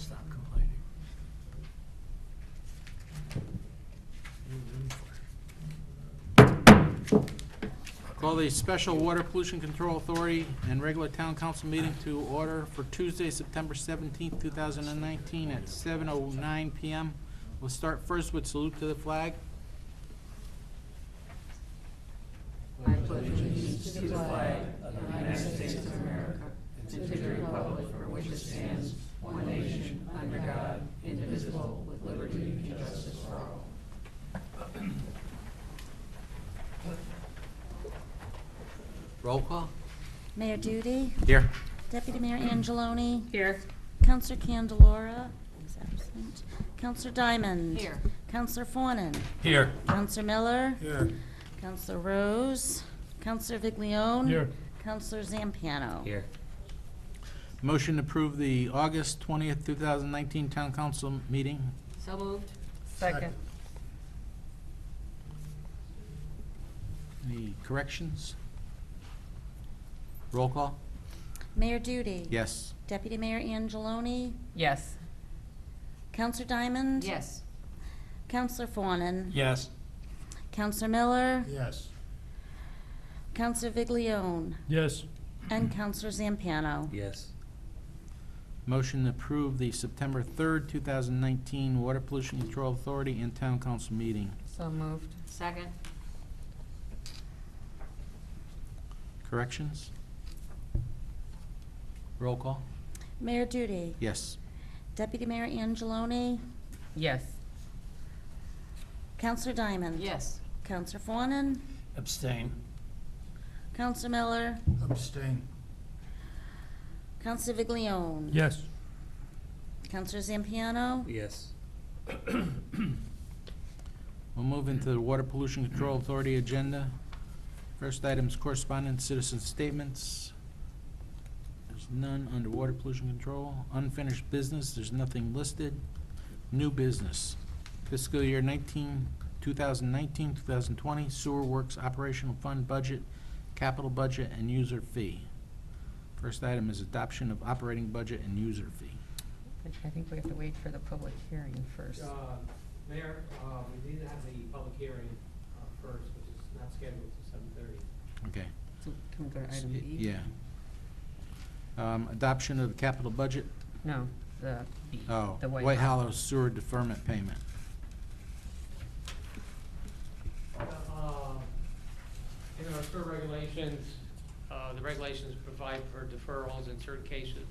Stop complaining. Call the Special Water Pollution Control Authority and regular Town Council meeting to order for Tuesday, September 17th, 2019 at 7:09 PM. We'll start first with salute to the flag. I pledge allegiance to the flag of the United States of America and to the republic for which it stands, one nation, under God, indivisible, with liberty and justice for all. Roll call. Mayor Duty, Here. Deputy Mayor Angeloni, Here. Counselor Candelora, is absent, Counselor Diamond. Here. Counselor Fawnin, Here. Counselor Miller, Here. Counselor Rose, Counselor Viglione. Here. Counselor Zampiano. Here. Motion to approve the August 20th, 2019 Town Council meeting. So moved. Second. Any corrections? Roll call. Mayor Duty. Yes. Deputy Mayor Angeloni, Yes. Counselor Diamond. Yes. Counselor Fawnin. Yes. Counselor Miller, Yes. Counselor Viglione, Yes. and Counselor Zampiano. Yes. Motion to approve the September 3rd, 2019 Water Pollution Control Authority and Town Council meeting. So moved. Second. Corrections? Roll call. Mayor Duty. Yes. Deputy Mayor Angeloni, Yes. Counselor Diamond. Yes. Counselor Fawnin, Abstain. Counselor Miller, Abstain. Counselor Viglione. Yes. Counselor Zampiano. Yes. We'll move into the Water Pollution Control Authority agenda. First item is correspondence, citizen statements. There's none under water pollution control. Unfinished business, there's nothing listed. New business, fiscal year 2019, 2020 sewer works operational fund budget, capital budget, and user fee. First item is adoption of operating budget and user fee. I think we have to wait for the public hearing first. Mayor, we did have the public hearing first, which is not scheduled till 7:30. Okay. So can we go to item B? Yeah. Adoption of the capital budget. No, the B. Oh, The White Hollow sewer deferment payment. In our sewer regulations, the regulations provide for deferrals in certain cases,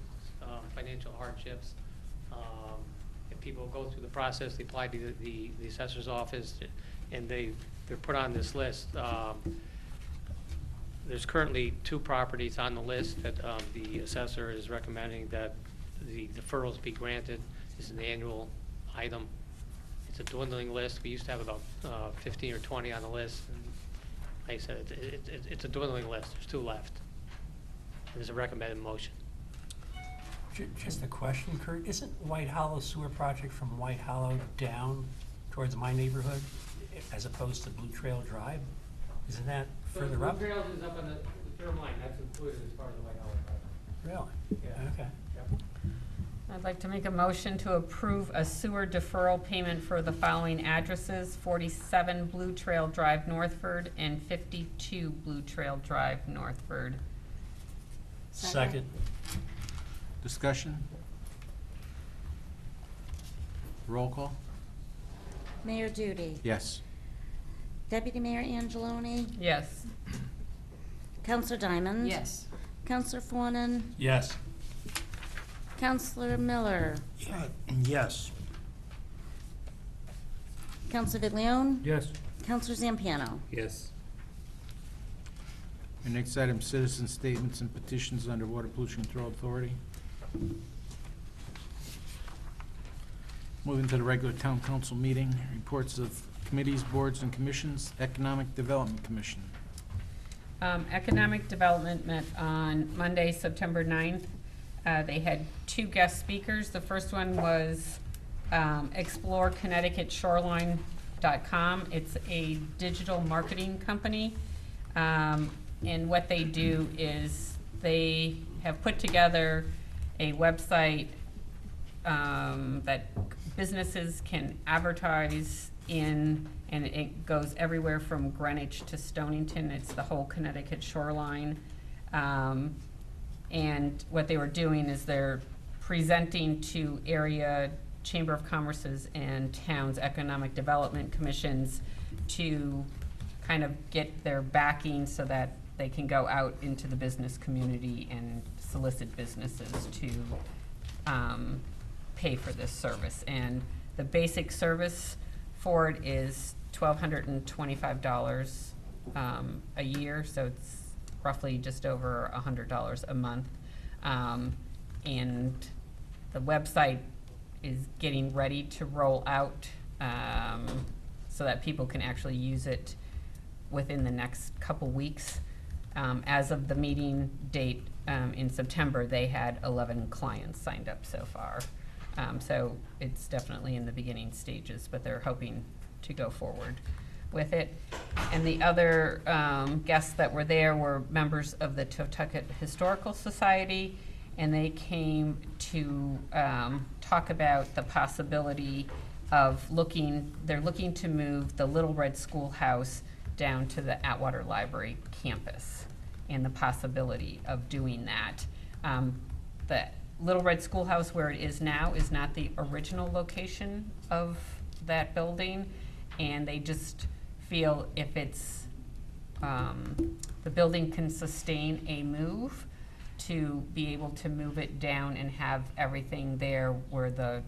financial hardships. If people go through the process, they apply to the assessor's office, and they're put on this list. There's currently 2 properties on the list that the assessor is recommending that the deferrals be granted. This is an annual item. It's a dwindling list. We used to have about 15 or 20 on the list. And like I said, it's a dwindling list. There's 2 left. There's a recommended motion. Just a question, Kurt, isn't White Hollow sewer project from White Hollow down towards my neighborhood as opposed to Blue Trail Drive? Isn't that further up? Blue Trails is up on the third line. That's included as part of the White Hollow project. Really? Yeah. Okay. Yep. I'd like to make a motion to approve a sewer deferral payment for the following addresses: 47 Blue Trail Drive, Northford, and 52 Blue Trail Drive, Northford. Second. Discussion? Roll call? Mayor Duty. Yes. Deputy Mayor Angeloni, Yes. Counselor Diamond. Yes. Counselor Fawnin, Yes. Counselor Miller, Yes. Counselor Viglione, Yes. Counselor Zampiano. Yes. Our next item, citizen statements and petitions under Water Pollution Control Authority. Moving to the regular town council meeting, reports of committees, boards, and commissions. Economic Development Commission. Economic Development met on Monday, September 9th. They had 2 guest speakers. The first one was Explore Connecticut Shoreline.com. It's a digital marketing company. And what they do is they have put together a website that businesses can advertise in, and it goes everywhere from Greenwich to Stonington. It's the whole Connecticut shoreline. And what they were doing is they're presenting to area Chamber of Commerce's and towns' economic development commissions to kind of get their backing so that they can go out into the business community and solicit businesses to pay for this service. And the basic service for it is $1,225 a year, so it's roughly just over $100 a month. And the website is getting ready to roll out so that people can actually use it within the next couple weeks. As of the meeting date in September, they had 11 clients signed up so far. So it's definitely in the beginning stages, but they're hoping to go forward with it. And the other guests that were there were members of the Totucket Historical Society, and they came to talk about the possibility of they're looking to move the Little Red Schoolhouse down to the Atwater Library campus, and the possibility of doing that. The Little Red Schoolhouse, where it is now, is not the original location of that building, and they just feel if it's, the building can sustain a move, to be able to move it down and have everything there where the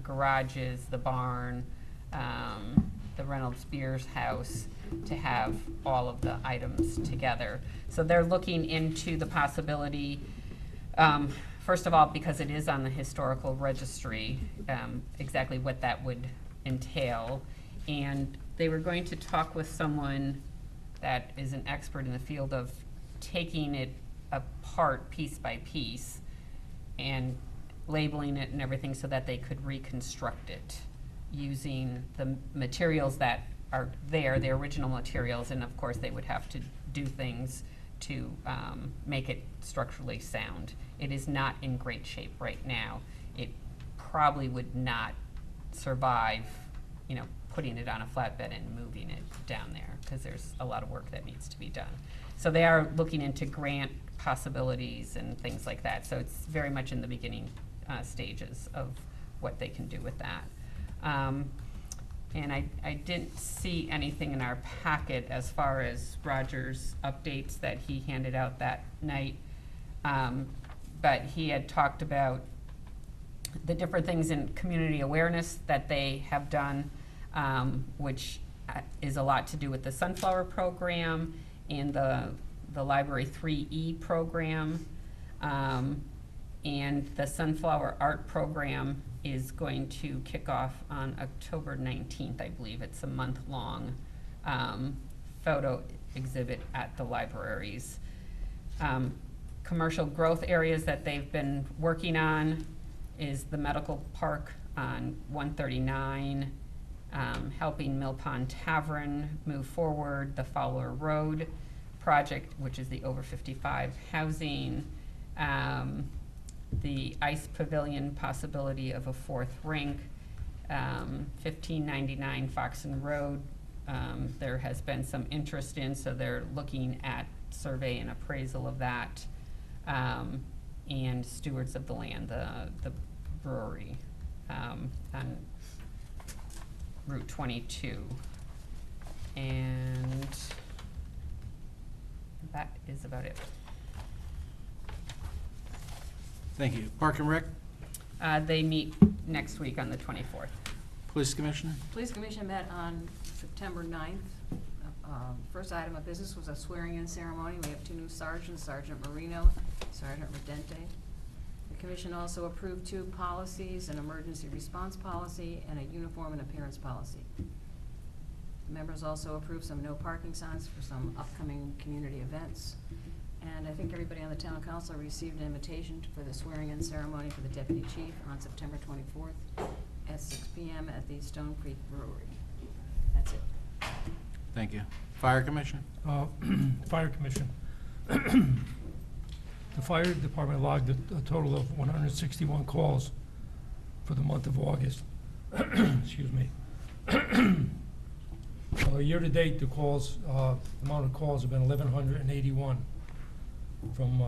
garage is, the barn, the Reynolds Beers house, to have all of the items together. So they're looking into the possibility, first of all, because it is on the historical registry, exactly what that would entail. And they were going to talk with someone that is an expert in the field of taking it apart piece by piece and labeling it and everything so that they could reconstruct it using the materials that are there, the original materials, and of course they would have to do things to make it structurally sound. It is not in great shape right now. It probably would not survive, you know, putting it on a flatbed and moving it down there, because there's a lot of work that needs to be done. So they are looking into grant possibilities and things like that. So it's very much in the beginning stages of what they can do with that. And I didn't see anything in our packet as far as Roger's updates that he handed out that night. But he had talked about the different things in community awareness that they have done, which is a lot to do with the Sunflower program and the Library 3E program. And the Sunflower Art program is going to kick off on October 19th, I believe. It's a month-long photo exhibit at the libraries. Commercial growth areas that they've been working on is the Medical Park on 139, helping Mill Pond Tavern move forward, the Fowler Road project, which is the over 55 housing, the ice pavilion possibility of a fourth rink, 1599 Foxen Road. There has been some interest in, so they're looking at survey and appraisal of that, and Stewards of the Land, the brewery on Route 22. And that is about it. Thank you. Park and Rec, They meet next week on the 24th. Police Commission. Police Commission met on September 9th. First item of business was a swearing-in ceremony. We have two new sergeants, Sergeant Marino, Sergeant Redente. The commission also approved 2 policies, an emergency response policy and a uniform and appearance policy. The members also approved some no parking signs for some upcoming community events. And I think everybody on the town council received an invitation for the swearing-in ceremony for the deputy chief on September 24th at 6 p.m. at the Stone Creek Brewery. That's it. Thank you. Fire Commission. Fire Commission. The fire department logged a total of 161 calls for the month of August. Excuse me. Year-to-date, the calls, amount of calls have been 1,181 from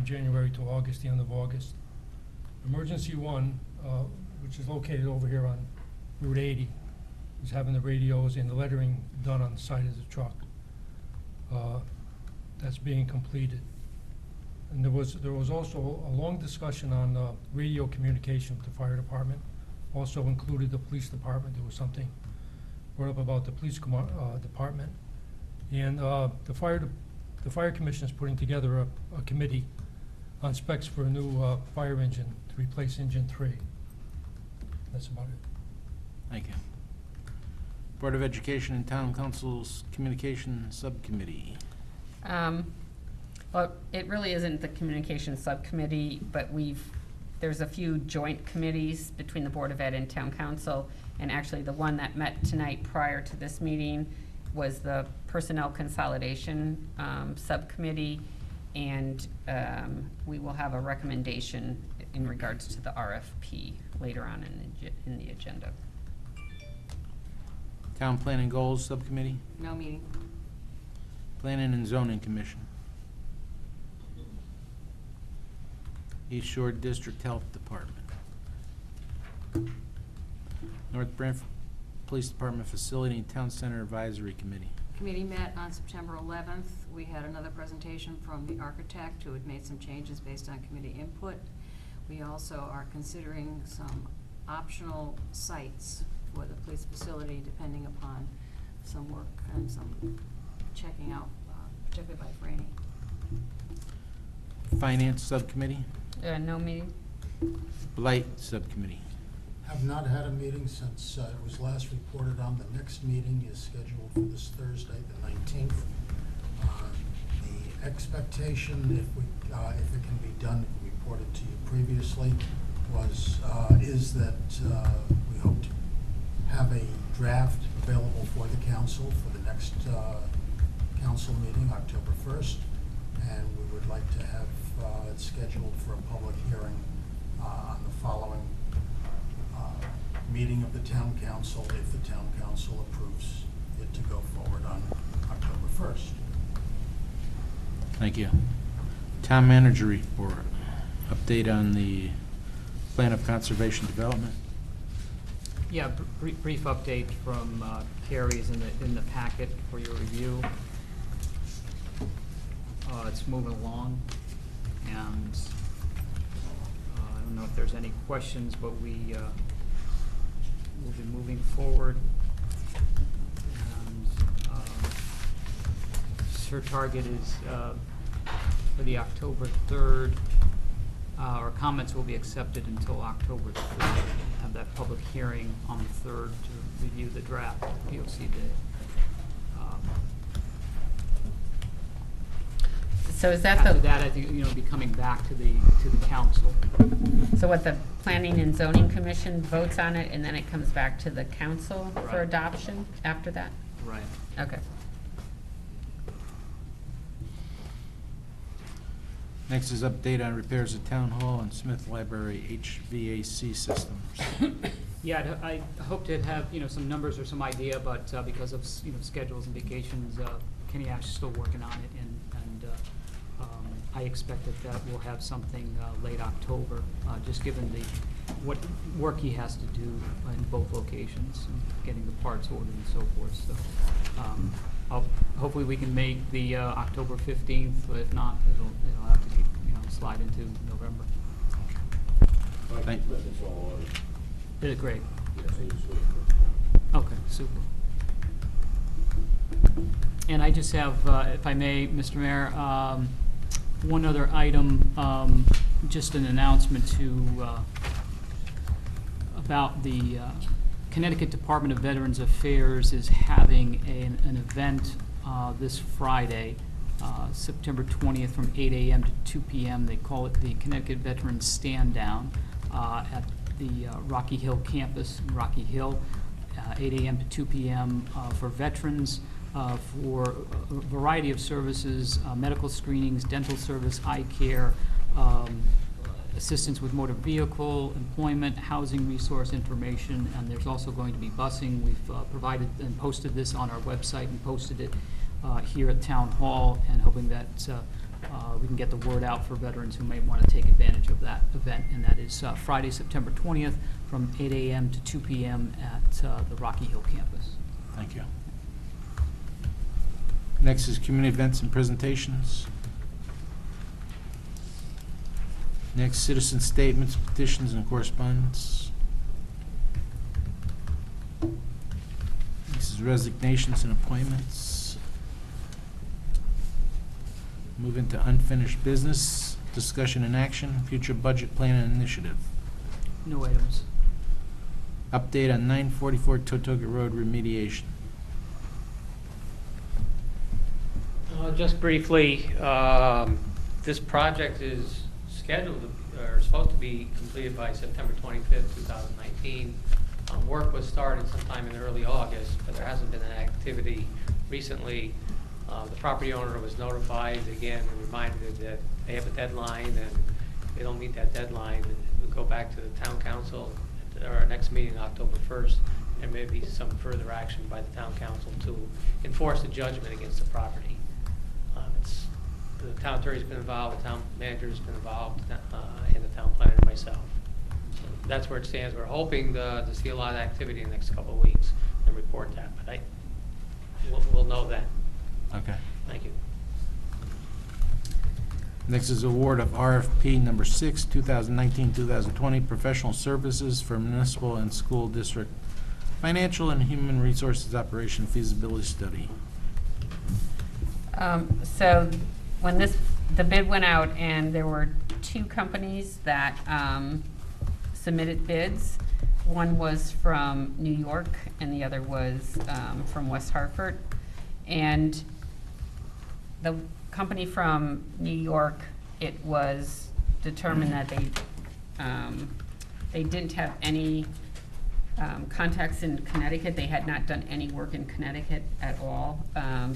January to August, the end of August. Emergency 1, which is located over here on Route 80, is having the radios and the lettering done on the side of the truck. That's being completed. And there was also a long discussion on radio communication with the fire department. Also included the police department. There was something brought up about the police department. And the fire commission is putting together a committee on specs for a new fire engine to replace engine 3. That's about it. Thank you. Board of Education and Town Council's Communication Subcommittee. Well, it really isn't the communication subcommittee, but there's a few joint committees between the Board of Ed and Town Council, and actually the one that met tonight prior to this meeting was the Personnel Consolidation Subcommittee, and we will have a recommendation in regards to the RFP later on in the agenda. Town Planning Goals Subcommittee. No meeting. Planning and Zoning Commission. East Shore District Health Department. North Branford Police Department Facility and Town Center Advisory Committee. Committee met on September 11th. We had another presentation from the architect who had made some changes based on committee input. We also are considering some optional sites for the police facility depending upon some work and some checking out, particularly by Franny. Finance Subcommittee. No meeting? Blight Subcommittee. Have not had a meeting since it was last reported on. The next meeting is scheduled for this Thursday, the 19th. The expectation, if it can be done, reported to you previously, is that we hope to have a draft available for the council for the next council meeting, October 1st, and we would like to have it scheduled for a public hearing on the following meeting of the town council, if the town council approves it to go forward on October 1st. Thank you. Town Manager Report. Update on the Plan of Conservation Development. Yeah, brief update from Carrie is in the packet for your review. It's moving along, and I don't know if there's any questions, but we will be moving forward. And her target is for the October 3rd. Our comments will be accepted until October 3rd. Have that public hearing on the 3rd to review the draft POC day. So is that After the, that, I think, be coming back to the council. so what, the Planning and Zoning Commission votes on it and then it comes back to the council for Right. adoption after that? Right. Okay. Next is update on repairs at Town Hall and Smith Library HVAC systems. Yeah, I hope to have, some numbers or some idea, but because of, schedules and vacations, Kenny Ash is still working on it, and I expect that we'll have something late October, just given what work he has to do in both locations, and getting the parts ordered and so forth. So hopefully we can make the October 15th, but if not, it'll have to be, slide into November. Thank- Did it great. Okay, super. And I just have, if I may, Mr. Mayor, one other item, just an announcement about the Connecticut Department of Veterans Affairs is having an event this Friday, September 20th from 8 a.m. to 2 p.m. They call it the Connecticut Veterans Stand Down at the Rocky Hill campus in Rocky Hill, 8 a.m. to 2 p.m. For veterans, for a variety of services, medical screenings, dental service, eye care, assistance with motor vehicle, employment, housing resource information, and there's also going to be busing. We've provided and posted this on our website and posted it here at Town Hall, and hoping that we can get the word out for veterans who may want to take advantage of that event. And that is Friday, September 20th, from 8 a.m. to 2 p.m. at the Rocky Hill campus. Thank you. Next is community events and presentations. Next, citizen statements, petitions, and correspondence. This is resignations and appointments. Move into unfinished business, discussion and action, future budget plan and initiative. No items. Update on 944 Totoga Road remediation. Just briefly, this project is scheduled, or supposed to be completed by September 25th, 2019. Work was started sometime in early August, but there hasn't been an activity recently. The property owner was notified again and reminded that they have a deadline, and if they don't meet that deadline, we'll go back to the town council at our next meeting, October 1st. There may be some further action by the town council to enforce a judgment against the property. The town attorney's been involved, the town manager's been involved, and the town planner and myself. So that's where it stands. We're hoping to see a lot of activity in the next couple of weeks and report that, but we'll know then. Okay. Thank you. Next is award of RFP number 6, 2019-2020, professional services for municipal and school district financial and human resources operation feasibility study. So when the bid went out, and there were 2 companies that submitted bids. One was from New York and the other was from West Hartford. And the company from New York, it was determined that they didn't have any contacts in Connecticut. They had not done any work in Connecticut at all,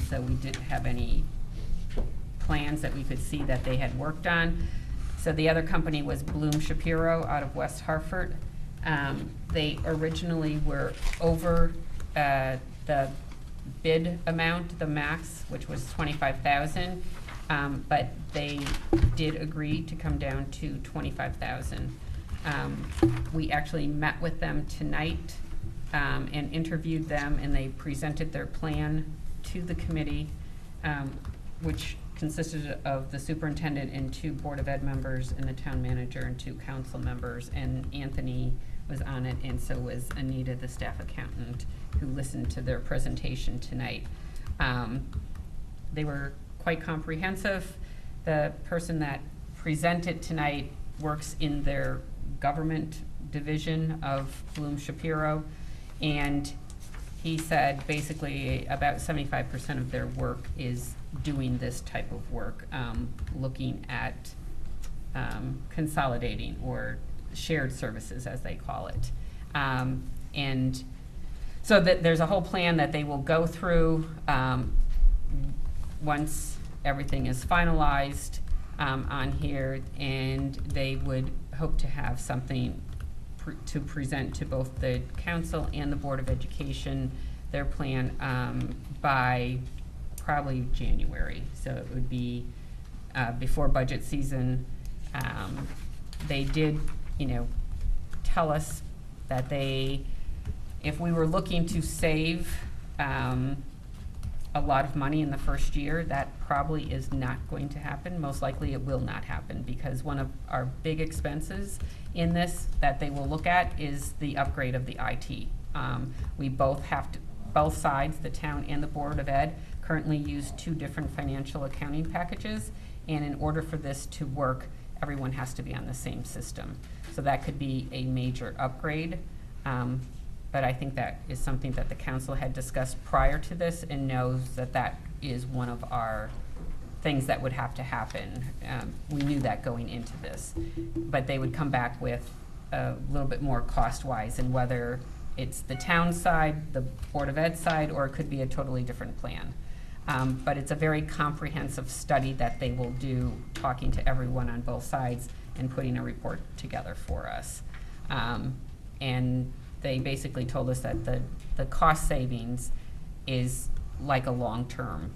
so we didn't have any plans that we could see that they had worked on. So the other company was Bloom Shapiro out of West Hartford. They originally were over the bid amount, the max, which was $25,000, but they did agree to come down to $25,000. We actually met with them tonight and interviewed them, and they presented their plan to the committee, which consisted of the superintendent and 2 Board of Ed members and the town manager and 2 council members, and Anthony was on it, and so was Anita, the staff accountant, who listened to their presentation tonight. They were quite comprehensive. The person that presented tonight works in their government division of Bloom Shapiro, and he said basically about 75% of their work is doing this type of work, looking at consolidating or shared services, as they call it. And so that there's a whole plan that they will go through once everything is finalized on here, and they would hope to have something to present to both the council and the Board of Education, their plan by probably January. So it would be before budget season. They did, tell us that if we were looking to save a lot of money in the first year, that probably is not going to happen. Most likely it will not happen, because one of our big expenses in this that they will look at is the upgrade of the IT. We both sides, the town and the Board of Ed, currently use 2 different financial accounting packages, and in order for this to work, everyone has to be on the same system. So that could be a major upgrade. But I think that is something that the council had discussed prior to this and knows that that is one of our things that would have to happen. We knew that going into this. But they would come back with a little bit more cost-wise, and whether it's the town side, the Board of Ed side, or it could be a totally different plan. But it's a very comprehensive study that they will do, talking to everyone on both sides and putting a report together for us. And they basically told us that the cost savings is like a long-term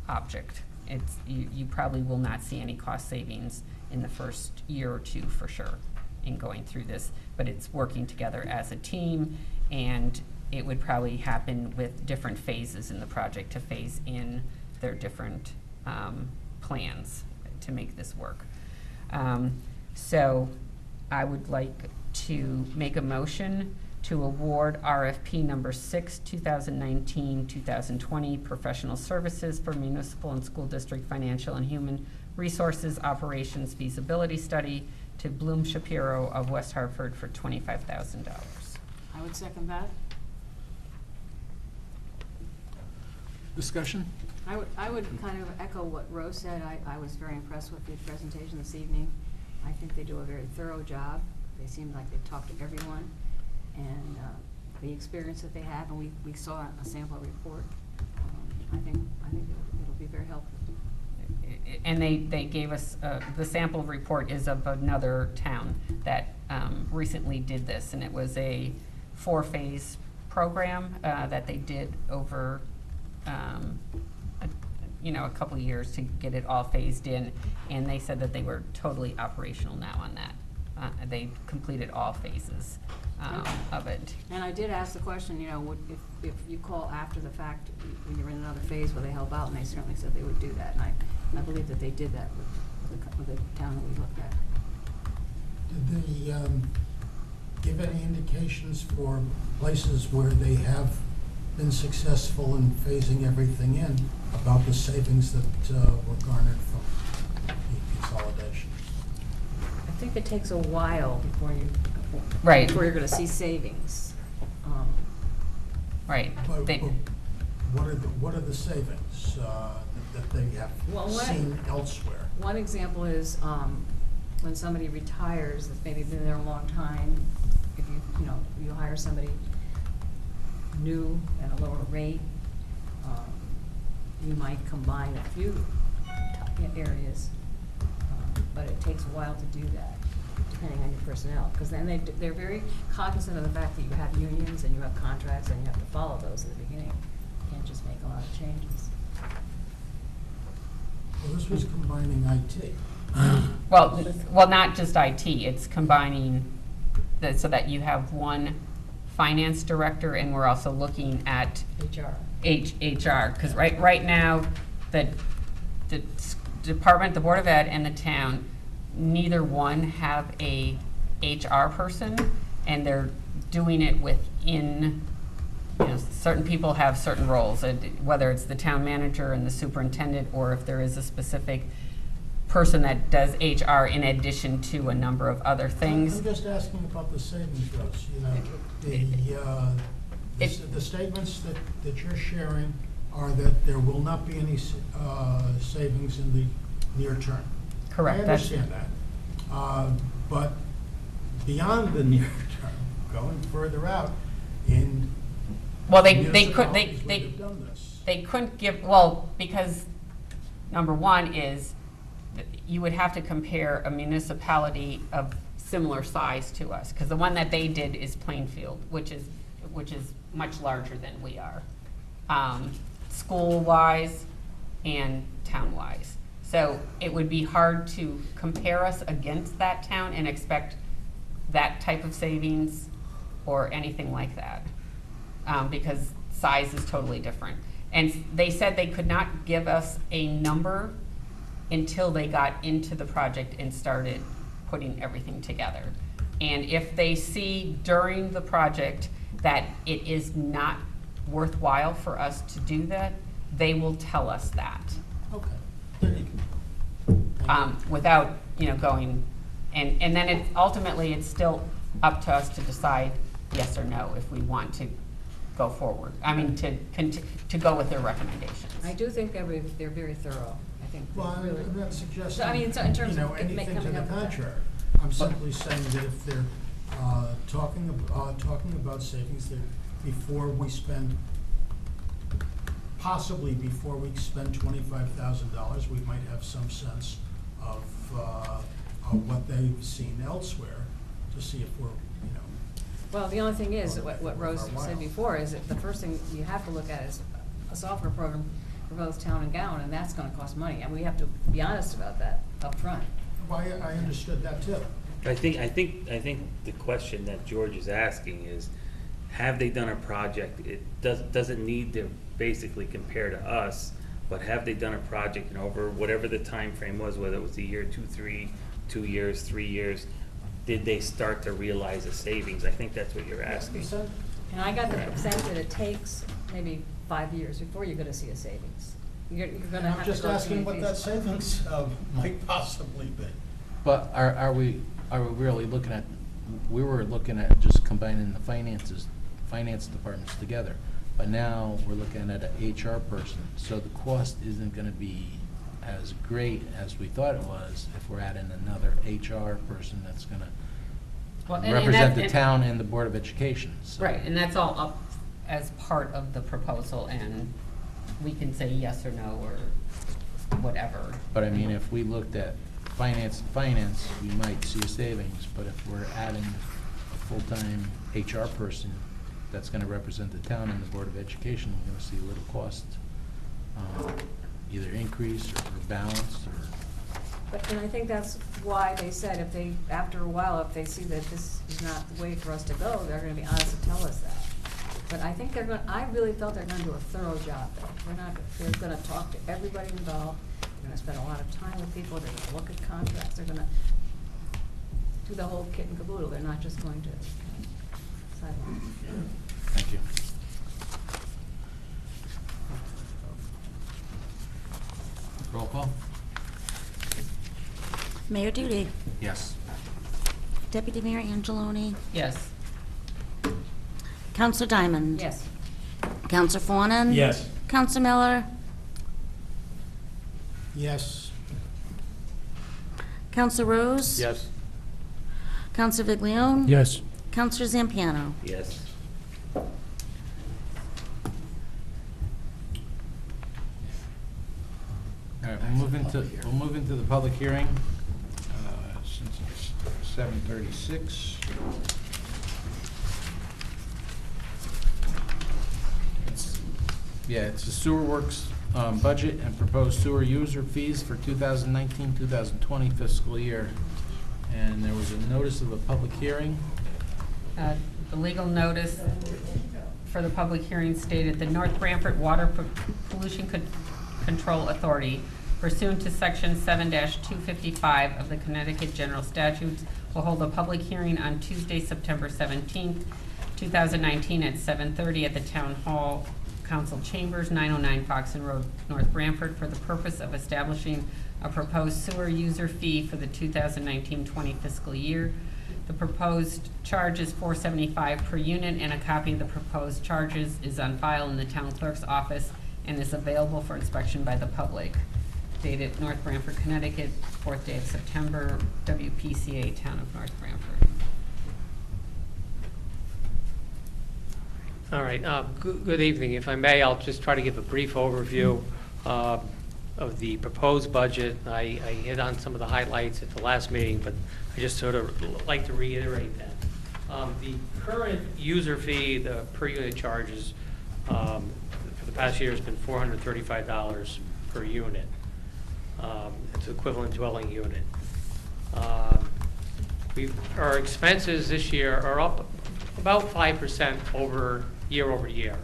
object. It's, you probably will not see any cost savings in the first year or two for sure in going through this, but it's working together as a team, and it would probably happen with different phases in the project to phase in their different plans to make this work. So I would like to make a motion to award RFP number 6, 2019-2020, professional services for municipal and school district financial and human resources operations feasibility study to Bloom Shapiro of West Hartford for $25,000. I would second that. Discussion? I would kind of echo what Rose said. I was very impressed with the presentation this evening. I think they do a very thorough job. They seem like they talk to everyone, and the experience that they have, and we saw a sample report. I think it'll be very helpful. And they gave us, the sample report is of another town that recently did this, and it was a 4-phase program that they did over a couple of years to get it all phased in, and they said that they were totally operational now on that. They completed all phases of it. And I did ask the question, if you call after the fact, when you're in another phase, will they help out? And they certainly said they would do that, and I believe that they did that with the town that we looked at. Did they give any indications for places where they have been successful in phasing everything in about the savings that were garnered from the consolidation? I think it takes a while before Right. before you're gonna see savings. Right. But They- what are the savings that they have Well, what- seen elsewhere? One example is, when somebody retires, that's maybe been there a long time, if you hire somebody new at a lower rate, you might combine a few areas, but it takes a while to do that, depending on your personnel, because then they're very cognizant of the fact that you have unions and you have contracts and you have to follow those at the beginning. You can't just make a lot of changes. Well, this was combining IT. Well, not just IT, it's combining so that you have one finance director, and we're also looking at HR. HR, because right now, the department, the Board of Ed and the town, neither one have a HR person, and they're doing it within, certain people have certain roles, whether it's the town manager and the superintendent, or if there is a specific person that does HR in addition to a number of other things. I'm just asking about the savings, Rose. The statements that you're sharing are that there will not be any savings in the near term. Correct. I understand that. But beyond the near term, going further out in Well, they municipalities could, where they they've done this. They couldn't give, because number one is that you would have to compare a municipality of similar size to us, because the one that they did is Plainfield, which is much larger than we are, school-wise and town-wise. So it would be hard to compare us against that town and expect that type of savings or anything like that, because size is totally different. And they said they could not give us a number until they got into the project and started putting everything together. And if they see during the project that it is not worthwhile for us to do that, they will tell us that. Okay, there you go. Without, going, and then ultimately, it's still up to us to decide yes or no if we want to go forward. I mean, to go with their recommendations. I do think they're very thorough. I think they Well, really. I'm not suggesting, So, I mean, in terms of anything to coming the up with that. contrary. I'm simply saying that if they're talking about savings, that before we spend $25,000, we might have some sense of what they've seen elsewhere to see if we're, you know, Well, the only thing is, what Worth Rose our while. said before, is that the first thing you have to look at is a software program for both town and gown, and that's gonna cost money, and we have to be honest about that up front. well, I understood that too. I think the question that George is asking is, have they done a project? It doesn't need to basically compare to us, but have they done a project and over whatever the time frame was, whether it was a year, 2 years, 3 years, did they start to realize the savings? I think that's what you're asking. And I got the sense that it takes maybe 5 years before you're gonna see a savings. You're gonna have I'm to just go through asking and what use- that savings might possibly be. But are we really looking at, we were looking at just combining the finance departments together. But now we're looking at an HR person, so the cost isn't gonna be as great as we thought it was if we're adding another HR person that's gonna Well, and represent that- the and- town and the Board of Education, so. Right, and that's all up as part of the proposal, and we can say yes or no, or whatever. But I mean, if we looked at finance, we might see a savings, but if we're adding a full-time HR person that's gonna represent the town and the Board of Education, we're gonna see a little cost, either increase or balance, or, And I think that's why they said if they, after a while, if they see that this is not the way for us to go, they're gonna be honest and tell us that. But I think I really felt they're gonna do a thorough job there. They're gonna talk to everybody involved, they're gonna spend a lot of time with people, they're gonna look at contracts, they're gonna do the whole kit and caboodle, they're not just going to sideline. thank you. Roll call? Mayor Duty, Yes. Deputy Mayor Angeloni, Yes. Counselor Diamond. Yes. Counselor Fawnin. Yes. Counselor Miller, Yes, Counselor Rose. Yes. Counselor Viglione. Yes. Counselor Zampiano. Yes. All right, we'll move into the public hearing, since it's 7:36. Yeah, it's the sewer works budget and proposed sewer user fees for 2019-2020 fiscal year. And there was a notice of a public hearing. The legal notice for the public hearing stated the North Branford Water Pollution Control Authority pursuant to Section 7-255 of the Connecticut General Statutes will hold a public hearing on Tuesday, September 17th, 2019 at 7:30 at the Town Hall Council Chambers, 909 Foxton Road, North Branford, for the purpose of establishing a proposed sewer user fee for the 2019-20 fiscal year. The proposed charge is $4.75 per unit, and a copy of the proposed charges is on file in the town clerk's office and is available for inspection by the public. Dated North Branford, Connecticut, 4th day of September, WPCA, Town of North Branford. All right, good evening. If I may, I'll just try to give a brief overview of the proposed budget. I hit on some of the highlights at the last meeting, but I just sort of like to reiterate that. The current user fee, the per unit charges, for the past year has been $435 per unit. It's equivalent dwelling unit. Our expenses this year are up about 5% year over year.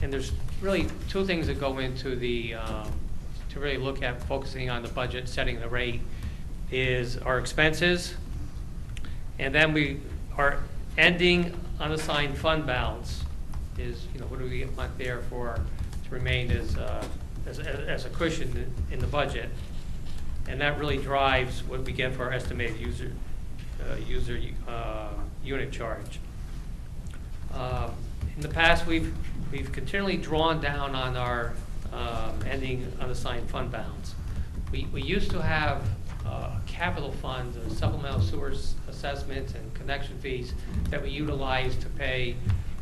And there's really two things that go into to really look at focusing on the budget, setting the rate, is our expenses, and then we are ending unassigned fund balance is, what do we want there to remain as a cushion in the budget. And that really drives what we get for our estimated user unit charge. In the past, we've continually drawn down on our ending unassigned fund balance. We used to have a capital fund, supplemental sewer assessments and connection fees that we utilized to pay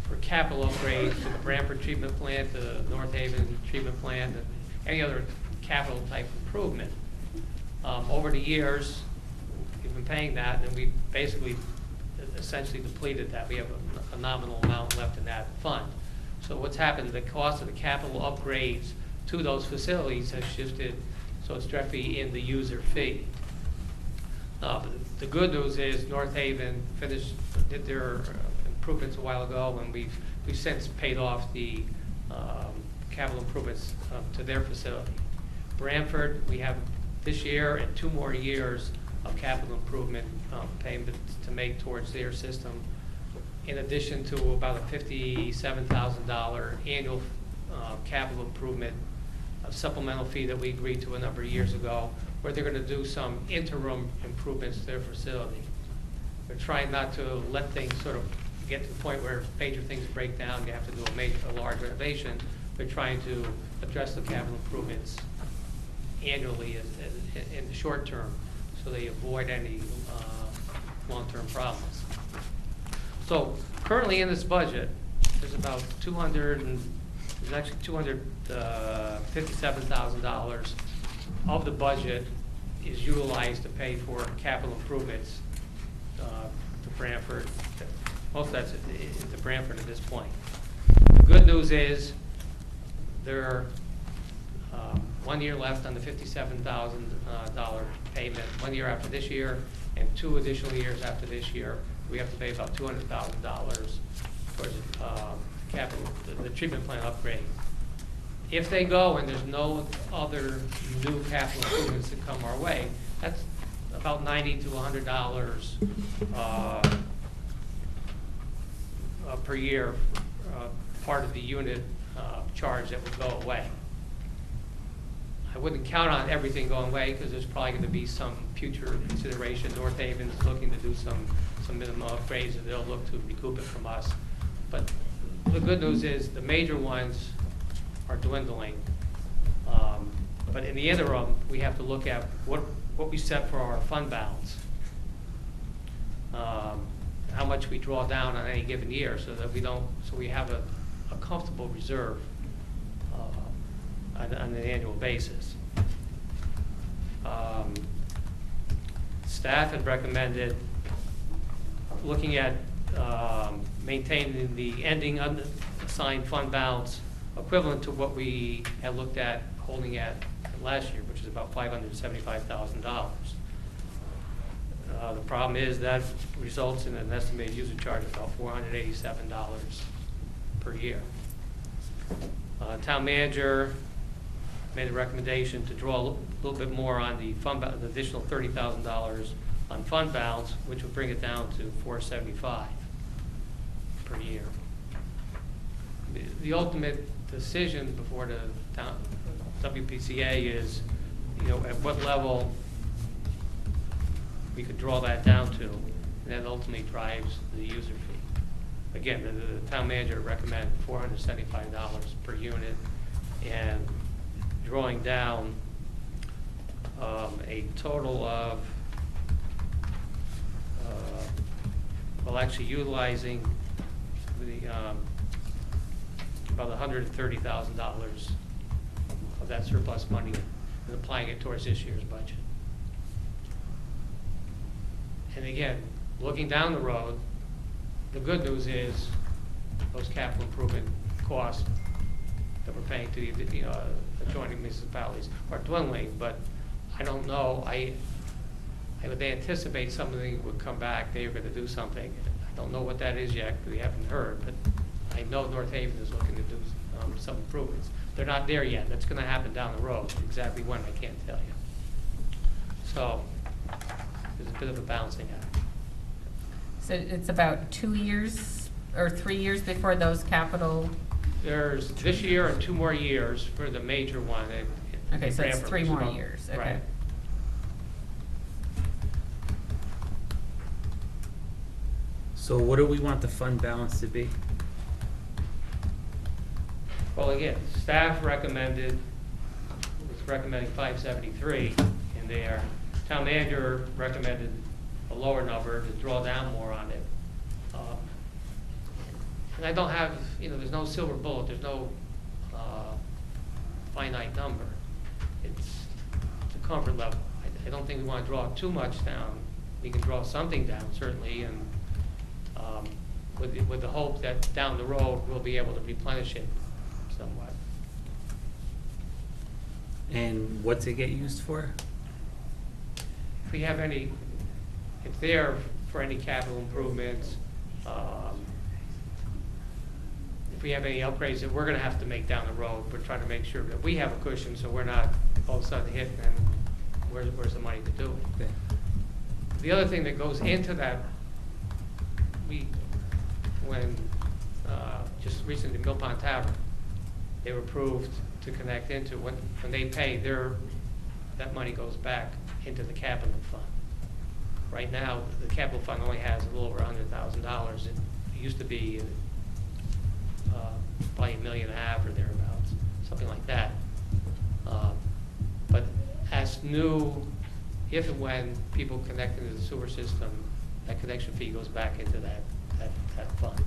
for capital upgrades to the Branford treatment plant, the North Haven treatment plant, and any other capital type improvement. Over the years, we've been paying that, and we basically essentially depleted that. We have a nominal amount left in that fund. So what's happened, the cost of the capital upgrades to those facilities has shifted, so it's directly in the user fee. The good news is North Haven did their improvements a while ago, and we've since paid off the capital improvements to their facility. Branford, we have this year and 2 more years of capital improvement payments to make towards their system, in addition to about a $57,000 annual capital improvement supplemental fee that we agreed to a number of years ago, where they're going to do some interim improvements to their facility. They're trying not to let things sort of get to the point where major things break down, you have to do a large renovation. They're trying to address the capital improvements annually in the short term, so they avoid any long-term problems. So currently in this budget, there's about $257,000 of the budget is utilized to pay for capital improvements to Branford. Most of that's to Branford at this point. The good news is there are 1 year left on the $57,000 payment, 1 year after this year, and 2 additional years after this year. We have to pay about $200,000 towards the treatment plant upgrade. If they go and there's no other new capital improvements that come our way, that's about $90 to $100 per year, part of the unit charge that would go away. I wouldn't count on everything going away, because there's probably going to be some future consideration. North Haven's looking to do some minimum upgrades, and they'll look to recoup it from us. But the good news is the major ones are dwindling. But in the interim, we have to look at what we set for our fund balance, how much we draw down on any given year, so that we have a comfortable reserve on an annual basis. Staff had recommended looking at maintaining the ending unassigned fund balance equivalent to what we had looked at holding at last year, which is about $575,000. The problem is that results in an estimated user charge of about $487 per year. Town manager made a recommendation to draw a little bit more on the the additional $30,000 on fund balance, which would bring it down to $475 per year. The ultimate decision before the town WPCA is, at what level we could draw that down to, and that ultimately drives the user fee. Again, the town manager recommended $475 per unit, and drawing down a total of, actually utilizing the about $130,000 of that surplus money and applying it towards this year's budget. And again, looking down the road, the good news is those capital improvement costs that we're paying to the adjoining municipalities are dwindling, but I don't know. I would anticipate something would come back. They are going to do something. I don't know what that is yet. We haven't heard, but I know North Haven is looking to do some improvements. They're not there yet. That's going to happen down the road. Exactly when, I can't tell you. So there's a bit of a balancing act. So it's about 2 years or 3 years before those capital, There's this year and 2 more years for the major one. okay, so it's Branford, 3 which is more about- years, okay. Right. So what do we want the fund balance to be? Well, again, staff was recommending 573 in there. Town manager recommended a lower number to draw down more on it. And I don't have, there's no silver bullet, there's no finite number. It's a comfort level. I don't think we wanna draw too much down. We can draw something down, certainly, and, with the hope that down the road, we'll be able to replenish it somewhat. And what's it get used for? If we have any, it's there for any capital improvements. If we have any upgrades that we're gonna have to make down the road, we're trying to make sure that we have a cushion, so we're not all of a sudden hit, and where's the money to do it? Okay. The other thing that goes into that, when, just recently, Mill Pond Tavern, they were approved to connect into, when they pay, that money goes back into the capital fund. Right now, the capital fund only has a little over $100,000. It used to be probably $1.5 million or thereabouts, something like that. But if and when people connect into the sewer system, that connection fee goes back into that fund.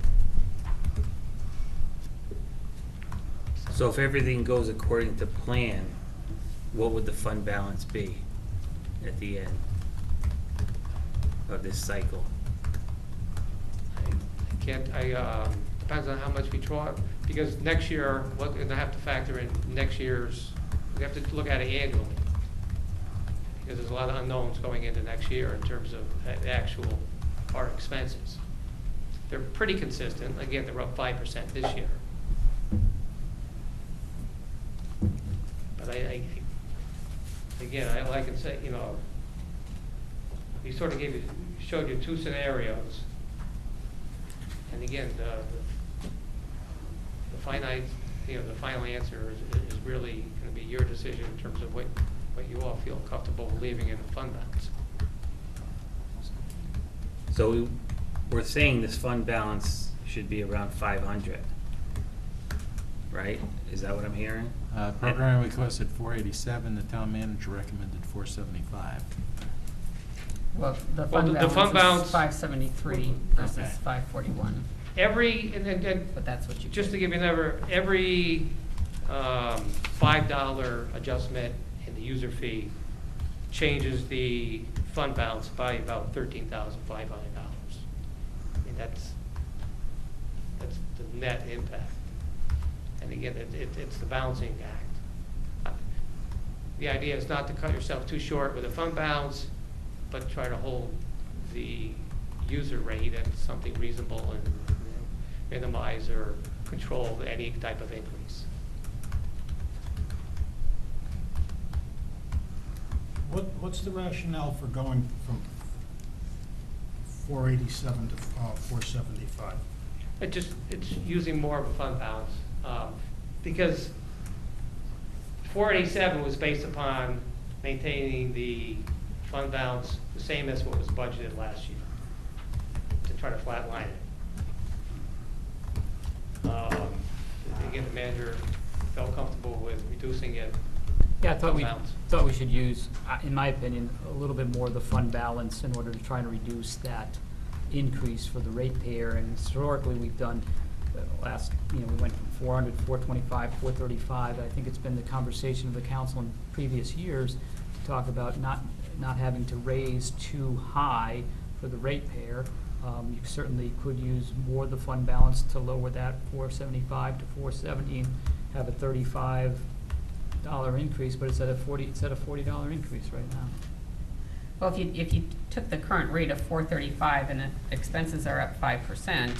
So if everything goes according to plan, what would the fund balance be at the end of this cycle? I can't, depends on how much we draw, because next year, we're gonna have to factor in next year's, we have to look at it annually. Because there's a lot of unknowns going into next year in terms of the actual, our expenses. They're pretty consistent, again, they're up 5% this year. But again, I can say, we sort of showed you two scenarios. And again, the finite, the final answer is really gonna be your decision in terms of what you all feel comfortable leaving in the fund balance. So we're saying this fund balance should be around 500, right? Is that what I'm hearing? Program requested 487, the town manager recommended 475. Well, the the fund fund balance is balance- 573 versus Okay. 541, And but that's what you. just to give you another, every $5 adjustment in the user fee changes the fund balance by about $13,500. I mean, that's the net impact. And again, it's the balancing act. The idea is not to cut yourself too short with a fund balance, but try to hold the user rate at something reasonable and minimize or control any type of increase. What's the rationale for going from 487 to 475? It's using more of a fund balance, because 487 was based upon maintaining the fund balance the same as what was budgeted last year, to try to flatline it. Again, the manager felt comfortable with reducing it. Yeah, I fund balance. thought we should use, in my opinion, a little bit more of the fund balance in order to try and reduce that increase for the ratepayer. And historically, we've done, we went from 400, 425, 435. I think it's been the conversation of the council in previous years to talk about not having to raise too high for the ratepayer. You certainly could use more of the fund balance to lower that 475 to 470 and have a $35 increase, but it's at a $40 increase right now. Well, if you took the current rate of 435 and the expenses are up 5%,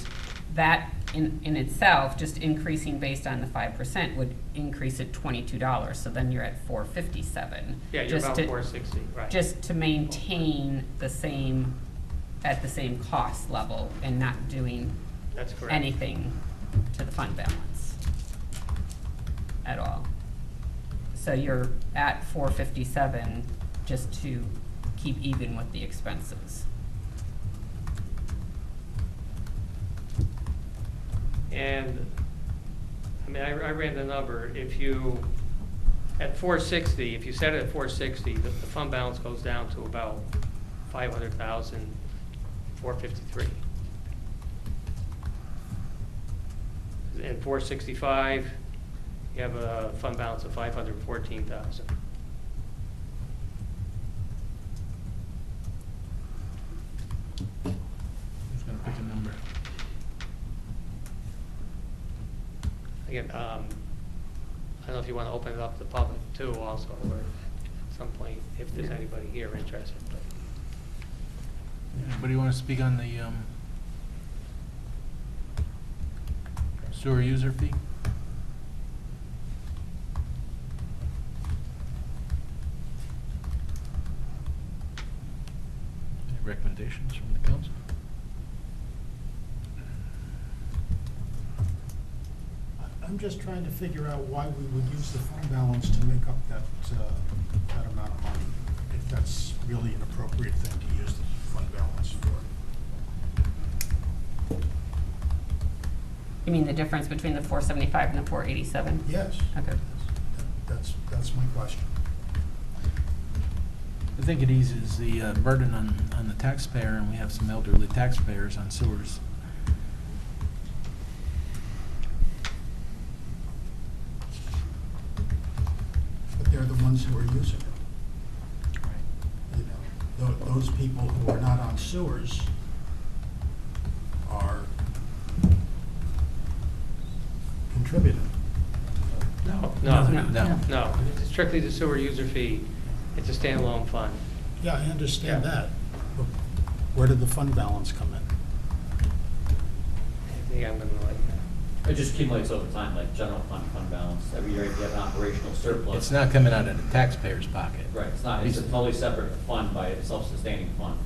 that in itself, just increasing based on the 5% would increase it $22. So then you're at 457. Yeah, you're Just about to- 460, right. Just to maintain at the same cost level and not doing That's correct. anything to the fund balance at all. So you're at 457 just to keep even with the expenses. And, I mean, I ran the number, at 460, if you set it at 460, the fund balance goes down to about 500,000, 453. And 465, you have a fund balance of 514,000. Again, I don't know if you want to open it up to the public too also, or at some point, if there's anybody here interested, but. Anybody want to speak on the sewer user fee? Any recommendations from the council? I'm just trying to figure out why we would use the fund balance to make up that amount of money, if that's really an appropriate thing to use the fund balance for. You mean the difference between the 475 and the 487? Yes. Okay. That's my question. I think it eases the burden on the taxpayer, and we have some elderly taxpayers on sewers. But they're the ones who are using it. You know, those people who are not on sewers are contributing. No, No. It's strictly the sewer user fee. It's a standalone fund. Yeah, I understand Yeah. that. But where did the fund balance come in? I think I'm gonna It just accumulates over time, like general fund balance. Every year if you have an operational surplus. It's not coming out of the taxpayer's pocket. Right, it's not, it's a totally separate fund by a self-sustaining fund.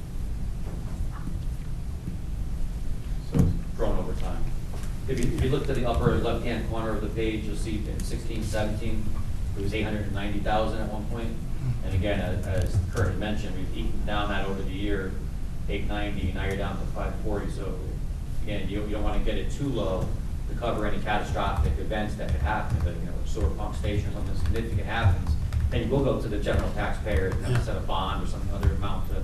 So it's grown over time. If you look to the upper left-hand corner of the page, you'll see in 16-17, it was 890,000 at one point. And again, as Kurt had mentioned, we've eaten down that over the year, 890, now you're down to 540. So again, you don't want to get it too low to cover any catastrophic events that could happen. But a sewer pump station or something significant happens, then you will go to the general taxpayer and set a bond or some other amount to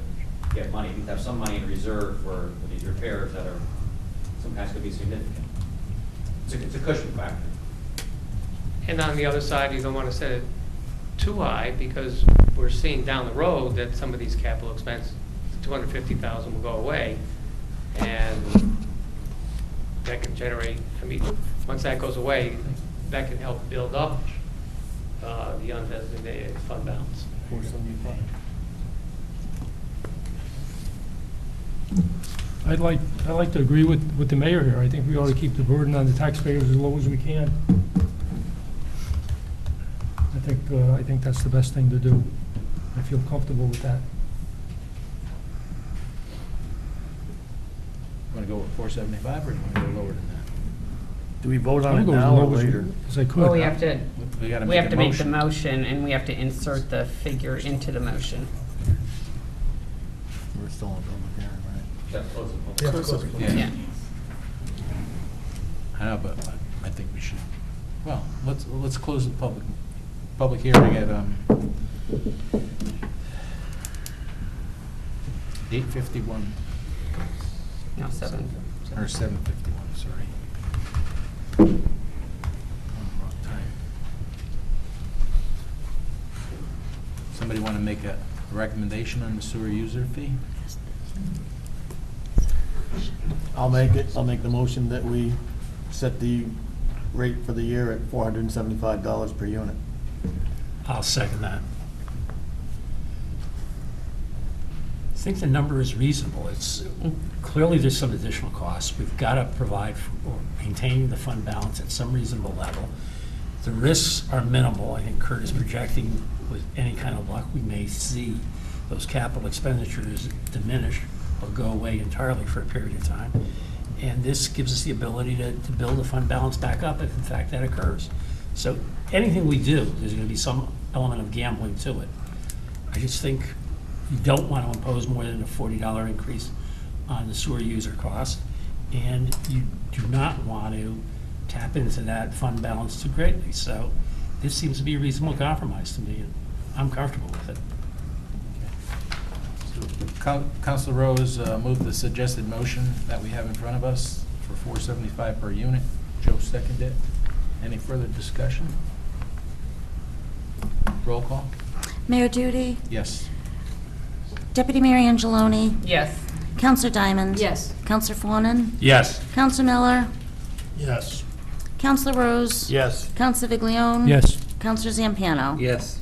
get money. You have some money in reserve for these repairs that are sometimes could be significant. It's a cushion factor. And on the other side, you don't want to set it too high, because we're seeing down the road that some of these capital expenses, 250,000 will go away, and that can generate, I mean, once that goes away, that can help build up the undesignated fund balance. I'd like to agree with the mayor here. I think we ought to keep the burden on the taxpayers as low as we can. I think that's the best thing to do. I feel comfortable with that. Want to go with 475, or you want to go lower than that? Do we vote on I'm it gonna go now or as low later? as I could. Well, we have to We gotta make make a the motion. motion, and we have to insert the figure into the motion. We're still on public hearing, right? That's close to public. Yeah. Yeah. I know, but I think we should, well, let's close the public hearing at 8:51, No, 7. or 7:51, sorry. Wrong time. Somebody want to make a recommendation on the sewer user fee? I'll make the motion that we set the rate for the year at $475 per unit. I'll second that. I think the number is reasonable. It's, clearly there's some additional costs. We've got to provide for maintaining the fund balance at some reasonable level. The risks are minimal. I think Kurt is projecting with any kind of luck, we may see those capital expenditures diminish or go away entirely for a period of time. And this gives us the ability to build the fund balance back up if in fact that occurs. So anything we do, there's going to be some element of gambling to it. I just think you don't want to impose more than a $40 increase on the sewer user cost, and you do not want to tap into that fund balance too greatly. So this seems to be a reasonable compromise to me, and I'm comfortable with it. Council Rose moved the suggested motion that we have in front of us for $475 per unit. Joe seconded it. Any further discussion? Roll call? Mayor Duty, Yes. Deputy Mayor Angeloni, Yes. Counselor Diamond. Yes. Counselor Fawnin, Yes. Counselor Miller, Yes. Counselor Rose? Yes. Counselor Viglione? Yes. Counselor Zampiano? Yes.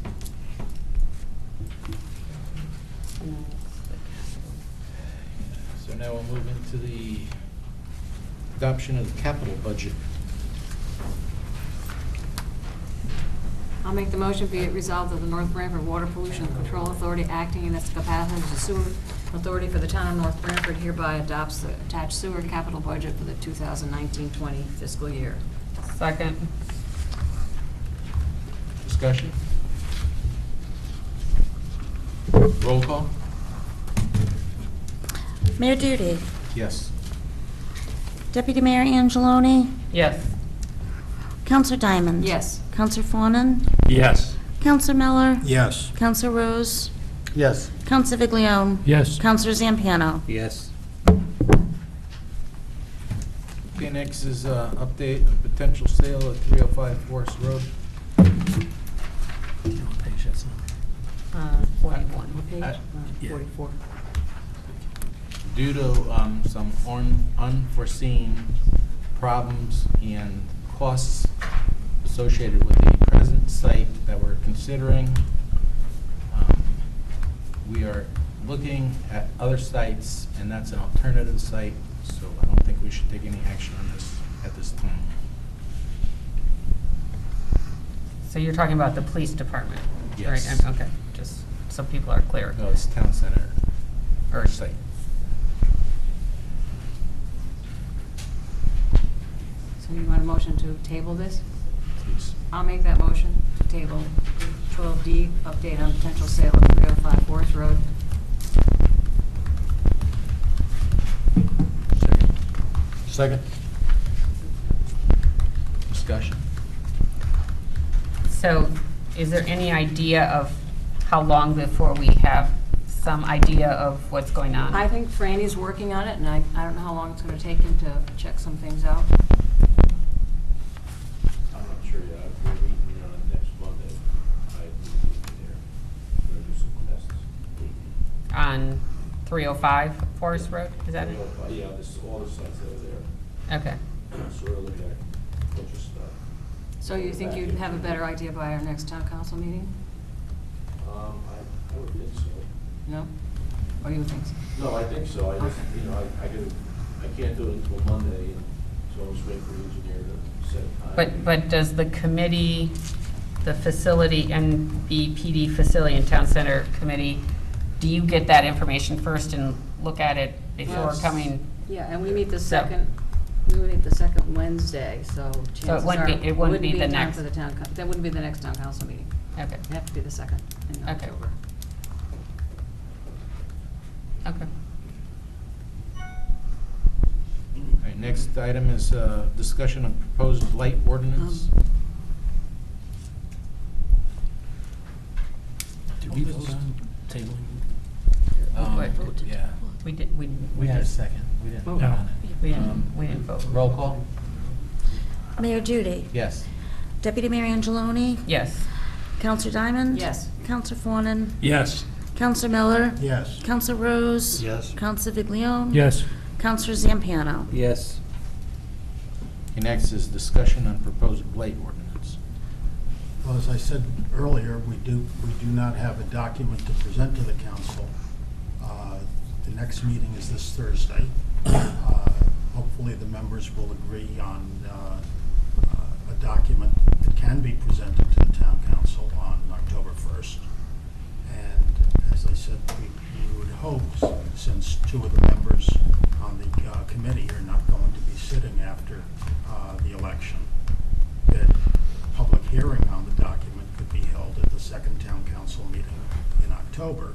So now we'll move into the adoption of the capital budget. I'll make the motion, be it resolved that the North Branford Water Pollution Control Authority, acting in its capacity as a sewer authority for the town of North Branford, hereby adopts the attached sewer capital budget for the 2019-20 fiscal year. Second. Discussion? Roll call? Mayor Duty? Yes. Deputy Mayor Angeloni? Yes. Counselor Diamond? Yes. Counselor Fawnin? Yes. Counselor Miller? Yes. Counselor Rose? Yes. Counselor Viglione? Yes. Counselor Zampiano? Yes. Okay, next is update of potential sale at 305 Forest Road. You know what page that's on? 41. What page? Yeah. 44. Due to some unforeseen problems and costs associated with the present site that we're considering, we are looking at other sites, and that's an alternative site, so I don't think we should take any action on this at this time. So you're talking about the police department? Yes. Right, okay, just so people are clear. No, it's town center or site. So you want a motion to table this? Please. I'll make that motion to table 12D, update on potential sale of 305 Forest Road. Second. Discussion? So is there any idea of how long before we have some idea of what's going on? I think Franny's working on it, and I don't know how long it's gonna take him to check some things out. I'm not sure yet. We're meeting next Monday. I will be there. We're gonna do some tests. On 305 Forest Road, is that it? Yeah, all the sites that are there. Okay. So we're looking at a bunch of stuff. So you think you'd have a better idea by our next town council meeting? I would think so. No? Or you think so? No, I think so. I just, I can't do it until Monday, and so I'm just waiting for the engineer to set a time. But does the committee, the facility, NBPD facility and town center committee, do you get that information first and look at it before Yes. coming? Yeah, and we meet the So- second, we meet the second Wednesday, so chances wouldn't are, be- it wouldn't be the in time next- for the town, that wouldn't be the next town council meeting. Okay, It'd have to be the second in Okay. October. okay. All right, next item is discussion of proposed light ordinance. Did we vote on tabling? Wait. Yeah, we had a second. We didn't vote No. on it. We didn't vote. Roll call? Mayor Duty? Yes. Deputy Mayor Angeloni? Yes. Counselor Diamond? Yes. Counselor Fawnin? Yes. Counselor Miller? Yes. Counselor Rose? Yes. Counselor Viglione? Yes. Counselor Zampiano? Yes. Okay, next is discussion on proposed light ordinance. Well, as I said earlier, we do not have a document to present to the council. The next meeting is this Thursday. Hopefully, the members will agree on a document that can be presented to the town council on October 1st. And as I said, we would hope, since two of the members on the committee are not going to be sitting after the election, that a public hearing on the document could be held at the second town council meeting in October,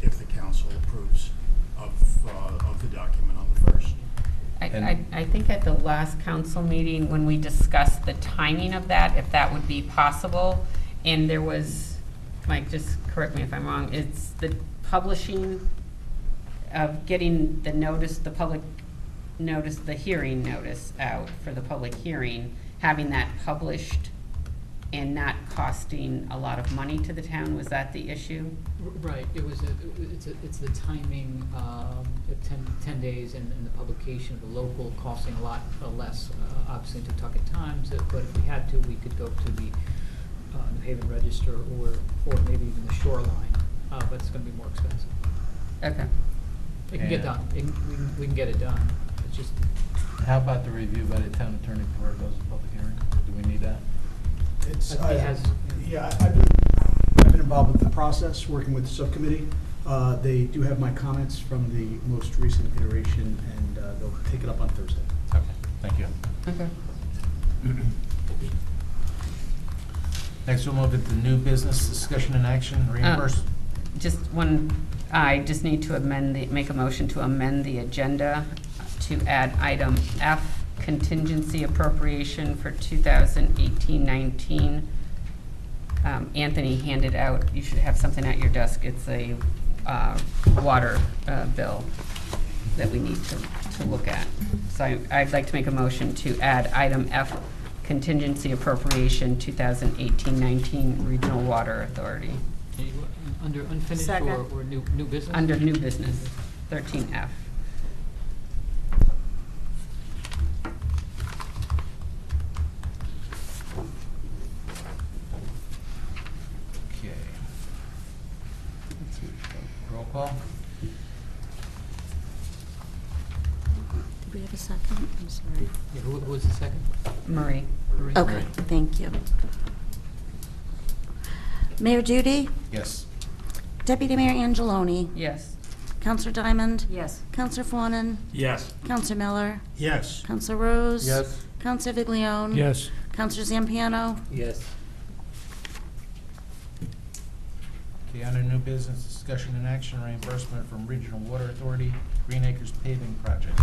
if the council approves of the document on the 1st. I think at the last council meeting, when we discussed the timing of that, if that would be possible, and there was, Mike, just correct me if I'm wrong, it's the publishing of getting the notice, the public notice, the hearing notice out for the public hearing, having that published and not costing a lot of money to the town, was that the issue? Right, it's the timing, if 10 days and the publication of the local costing a lot less, obviously to Tucket Times, but if we had to, we could go to the New Haven Register or maybe even the Shoreline, but it's gonna be more expensive. Okay. It can get Yeah. done, we can get it done, it's just, How about the review by the town attorney before it goes to public hearing? Do we need that? It's, I think it has- yeah, I've been involved with the process, working with the subcommittee. They do have my comments from the most recent iteration, and they'll take it up on Thursday. Okay, thank you. Okay. Next, we'll move into new business, discussion and action, reimburse. Just one, I just need to make a motion to amend the agenda to add item F, contingency appropriation for 2018-19. Anthony handed out, you should have something at your desk, it's a water bill that we need to look at. So I'd like to make a motion to add item F, contingency appropriation 2018-19 Regional Water Authority, under unfinished Second. or new business? under new business, 13F. Okay. Roll call? Did we have a second? I'm sorry. Yeah, who was the second? Marie. Okay, thank you. Mayor Duty, Yes. Deputy Mayor Angeloni, Yes. Counselor Diamond, Yes. Counselor Fawnin, Yes. Counselor Miller, Yes. Counselor Rose. Yes. Counselor Viglione. Yes. Counselor Zampiano. Yes. Okay, under new business, discussion and action, reimbursement from Regional Water Authority, Green Acres paving project.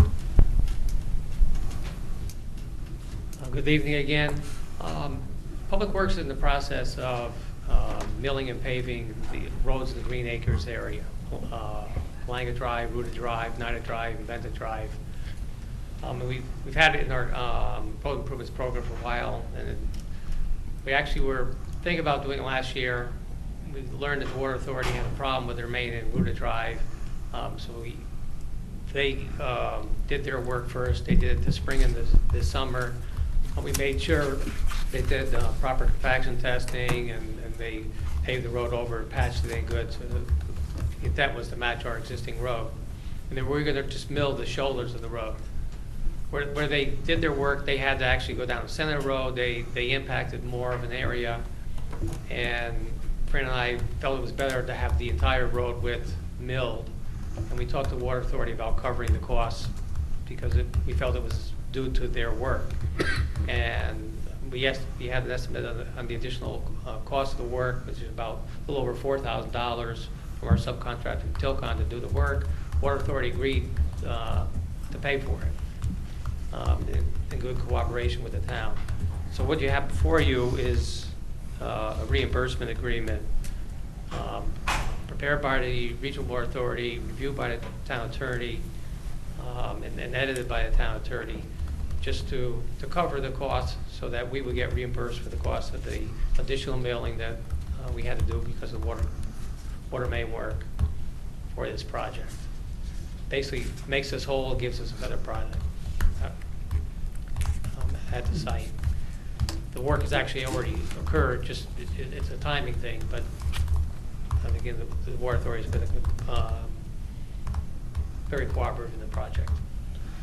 Good evening again. Public Works is in the process of milling and paving the roads in the Green Acres area. Langa Drive, Ruta Drive, Nida Drive, and Bennett Drive. We've had it in our road improvements program for a while, and we actually were thinking about doing it last year. We learned that the Water Authority had a problem with their main and Ruta Drive, so they did their work first. They did it this spring and this summer. We made sure they did proper compaction testing, and they paved the road over, patched it in good, so the intent was to match our existing road. And then we're gonna just mill the shoulders of the road. Where they did their work, they had to actually go down the center of the road. They impacted more of an area, and Fran and I felt it was better to have the entire road width milled. And we talked to the Water Authority about covering the costs, because we felt it was due to their work. And we had an estimate on the additional cost of the work, which is about a little over $4,000 from our subcontractor, Tilcon, to do the work. Water Authority agreed to pay for it in good cooperation with the town. So what you have before you is a reimbursement agreement prepared by the Regional Water Authority, reviewed by the town attorney, and edited by the town attorney, just to cover the costs so that we would get reimbursed for the cost of the additional mailing that we had to do because of water main work for this project. Basically makes us whole, gives us a better product at the site. The work has actually already occurred, just it's a timing thing, but again, the Water Authority has been very cooperative in the project.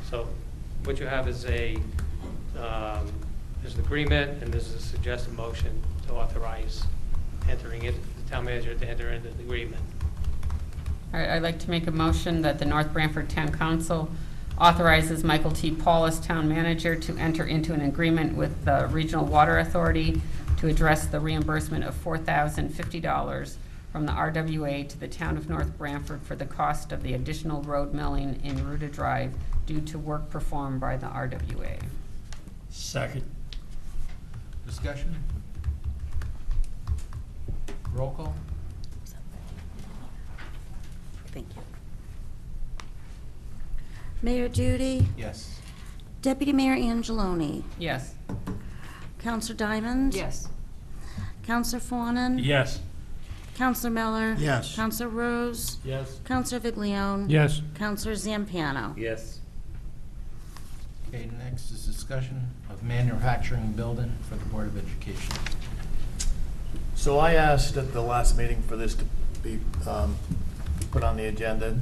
So what you have is there's an agreement, and there's a suggested motion to authorize entering into the town manager to enter into the agreement. All right, I'd like to make a motion that the North Branford Town Council authorizes Michael T. Paulus, Town Manager, to enter into an agreement with the Regional Water Authority to address the reimbursement of $4,050 from the RWA to the Town of North Branford for the cost of the additional road milling in Ruta Drive due to work performed by the RWA. Second. Discussion? Roll call? Thank you. Mayor Duty, Yes. Deputy Mayor Angeloni, Yes. Counselor Diamond. Yes. Counselor Fawnin. Yes. Counselor Miller? Yes. Counselor Rose? Yes. Counselor Viglione? Yes. Counselor Zampiano? Yes. Okay, next is discussion of manufacturing building for the Board of Education. So I asked at the last meeting for this to be put on the agenda,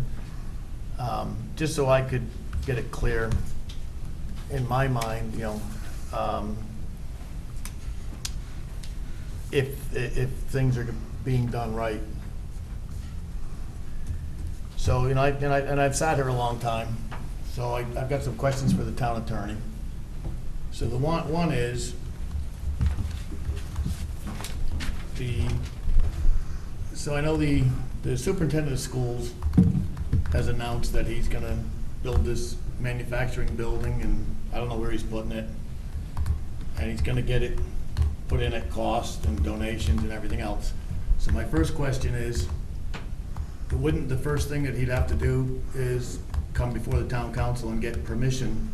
just so I could get it clear in my mind, if things are being done right. So, I've sat here a long time, so I've got some questions for the town attorney. So the one is, so I know the superintendent of schools has announced that he's gonna build this manufacturing building, and I don't know where he's putting it. And he's gonna get it put in at cost and donations and everything else. So my first question is, wouldn't the first thing that he'd have to do is come before the town council and get permission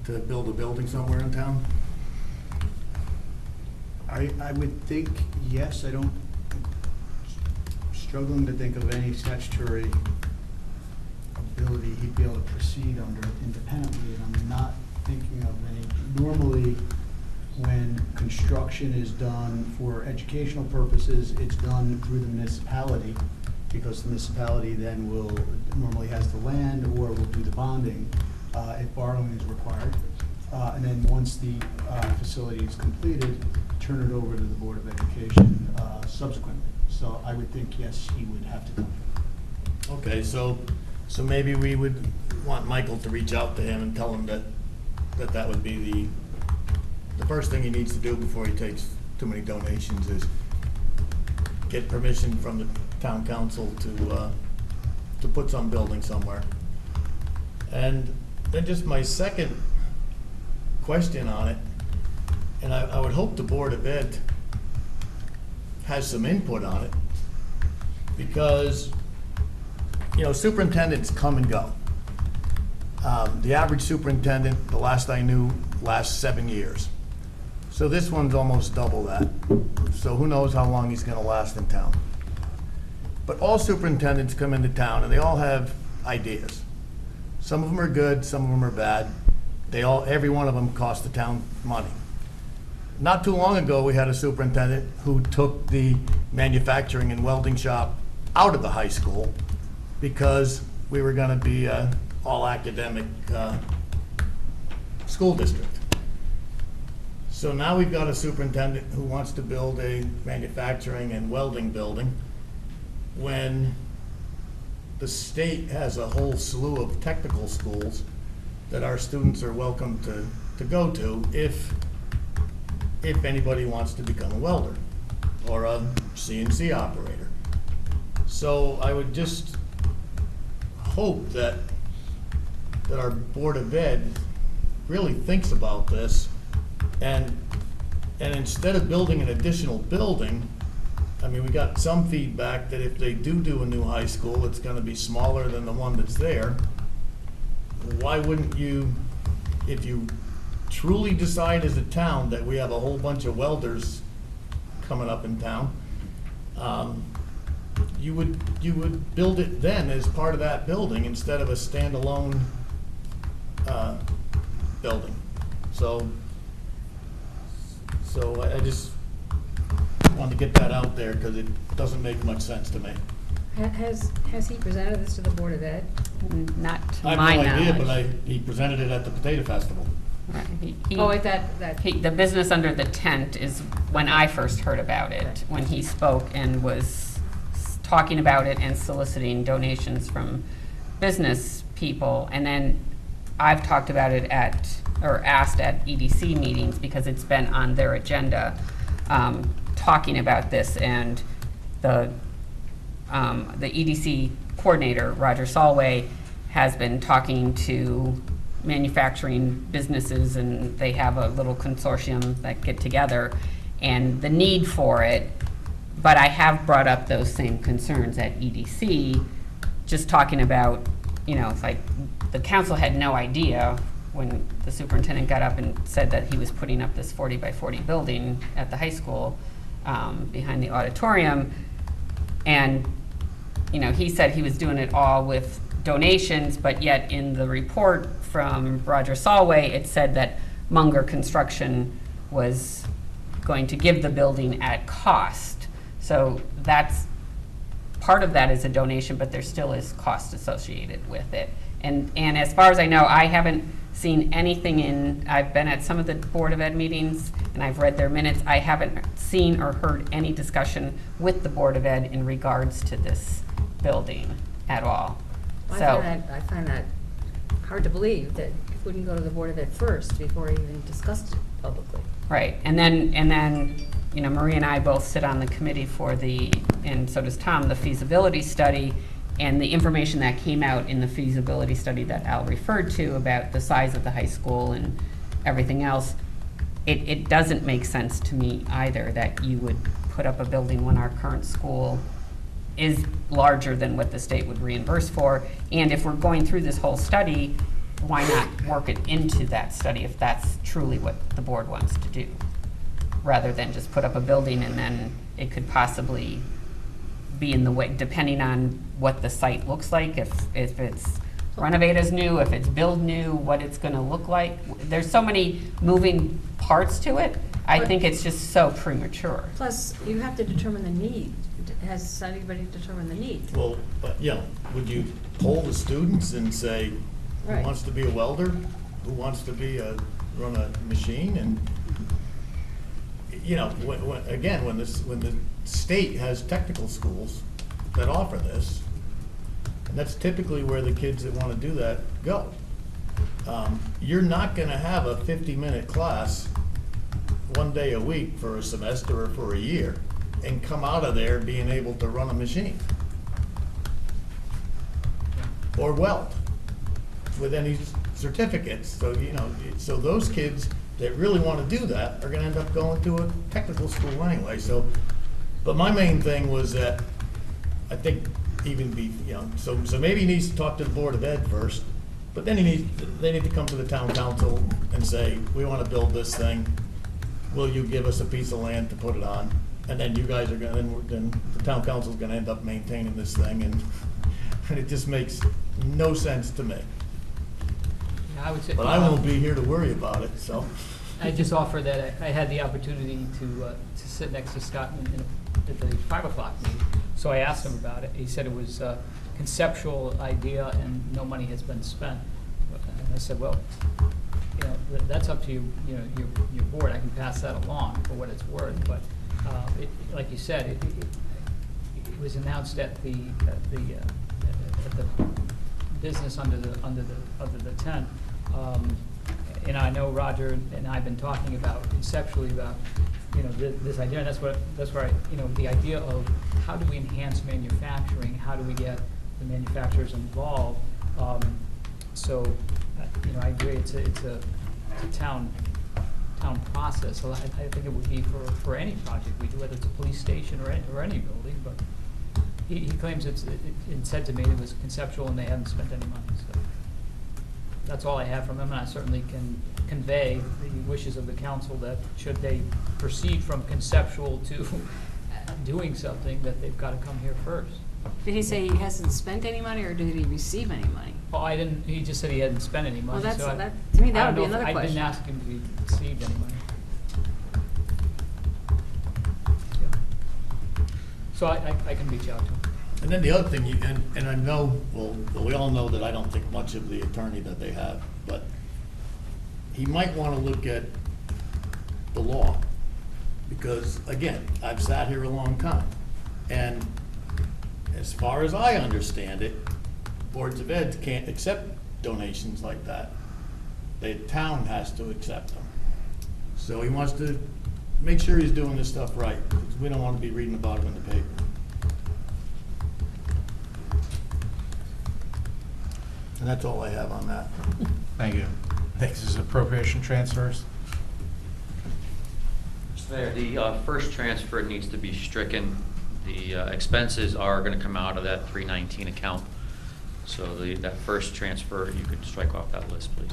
to build a building somewhere in town? I would think, yes, I don't, struggling to think of any statutory ability he'd be able to proceed under independently, and I'm not thinking of any. Normally, when construction is done for educational purposes, it's done through the municipality, because the municipality then normally has the land or will do the bonding if borrowing is required. And then once the facility is completed, turn it over to the Board of Education subsequently. So I would think, yes, he would have to come. Okay, so maybe we would want Michael to reach out to him and tell him that would be the first thing he needs to do before he takes too many donations is get permission from the town council to put some building somewhere. And then just my second question on it, and I would hope the Board of Ed has some input on it, because, superintendents come and go. The average superintendent, the last I knew, lasts 7 years. So this one's almost double that. So who knows how long he's gonna last in town. But all superintendents come into town and they all have ideas. Some of them are good, some of them are bad. Every one of them cost the town money. Not too long ago, we had a superintendent who took the manufacturing and welding shop out of the high school because we were gonna be a all academic school district. So now we've got a superintendent who wants to build a manufacturing and welding building when the state has a whole slew of technical schools that our students are welcome to go to if anybody wants to become a welder or a CNC operator. So I would just hope that our Board of Ed really thinks about this, and instead of building an additional building, we got some feedback that if they do a new high school, it's gonna be smaller than the one that's there. Why wouldn't you, if you truly decide as a town that we have a whole bunch of welders coming up in town, you would build it then as part of that building instead of a standalone building. So I just wanted to get that out there because it doesn't make much sense to me. Has he presented this to the Board of Ed? Not to I my have no idea, knowledge. but he presented it at the Potato Festival. Right, Oh, at that, the business under the tent is when I first heard about it, when he spoke and was talking about it and soliciting donations from business people. And then I've talked about it asked at EDC meetings because it's been on their agenda, talking about this. And the EDC coordinator, Roger Solway, has been talking to manufacturing businesses, and they have a little consortium that get together, and the need for it. But I have brought up those same concerns at EDC, just talking about, it's like the council had no idea when the superintendent got up and said that he was putting up this 40 by 40 building at the high school behind the auditorium. And, you know, he said he was doing it all with donations, but yet in the report from Roger Solway, it said that Munger Construction was going to give the building at cost. So that's, part of that is a donation, but there still is cost associated with it. And as far as I know, I haven't seen anything I've been at some of the Board of Ed meetings, and I've read their minutes. I haven't seen or heard any discussion with the Board of Ed in regards to this building at all. I So, find that hard to believe that it wouldn't go to the Board of Ed first before he even discussed it publicly. right, and then, you know, Marie and I both sit on the committee for and so does Tom, the feasibility study, and the information that came out in the feasibility study that Al referred to about the size of the high school and everything else, it doesn't make sense to me either that you would put up a building when our current school is larger than what the state would reimburse for. And if we're going through this whole study, why not work it into that study if that's truly what the board wants to do? Rather than just put up a building and then it could possibly be in the way, depending on what the site looks like, if it's renovate as new, if it's build new, what it's gonna look like. There's so many moving parts to it, I think it's just so premature. Plus, you have to determine the need. Has anybody determined the need? Well, but, you know, would you poll the students and say, who Right. wants to be a welder? Who wants to run a machine? And, you know, when the state has technical schools that offer this, and that's typically where the kids that want to do that go. You're not gonna have a 50-minute class one day a week for a semester or for a year and come out of there being able to run a machine or weld with any certificates. So, you know, so those kids that really want to do that are gonna end up going to a technical school anyway. So, but my main thing was that I think so maybe he needs to talk to the Board of Ed first, but then they need to come to the town council and say, we want to build this thing. Will you give us a piece of land to put it on? And then you guys are gonna, then the town council's gonna end up maintaining this thing, and it just makes no sense to me. I would say. But I won't be here to worry about it, so. I just offer that I had the opportunity to sit next to Scott at the 5 o'clock meeting. So I asked him about it. He said it was a conceptual idea and no money has been spent. And I said, well, you know, that's up to you, you know, your board. I can pass that along for what it's worth. But like you said, it was announced at the business under the tent. And I know Roger and I have been talking about conceptually about, you know, this idea, and that's where I, you know, the idea of how do we enhance manufacturing, how do we get the manufacturers involved? So, you know, I agree, it's a town process. So I think it would be for any project we do, whether it's a police station or any building, but he claims it said to me it was conceptual and they haven't spent any money, so. That's all I have from him, and I certainly can convey the wishes of the council that should they proceed from conceptual to doing something, that they've got to come here first. Did he say he hasn't spent any money, or did he receive any money? Well, he just said he hadn't spent any money, Well, so to me, that I would be don't know if- another I didn't question. ask him if he received any money. So I can reach out to him. And then the other thing, and I know, well, we all know that I don't think much of the attorney that they have, but he might want to look at the law. Because, again, I've sat here a long time, and as far as I understand it, boards of ed can't accept donations like that. The town has to accept them. So he wants to make sure he's doing this stuff right, because we don't want to be reading about it in the paper. And that's all I have on that. Thank you. Next is appropriation transfers. Mr. Mayor, the first transfer needs to be stricken. The expenses are going to come out of that 319 account. So that first transfer, you could strike off that list, please.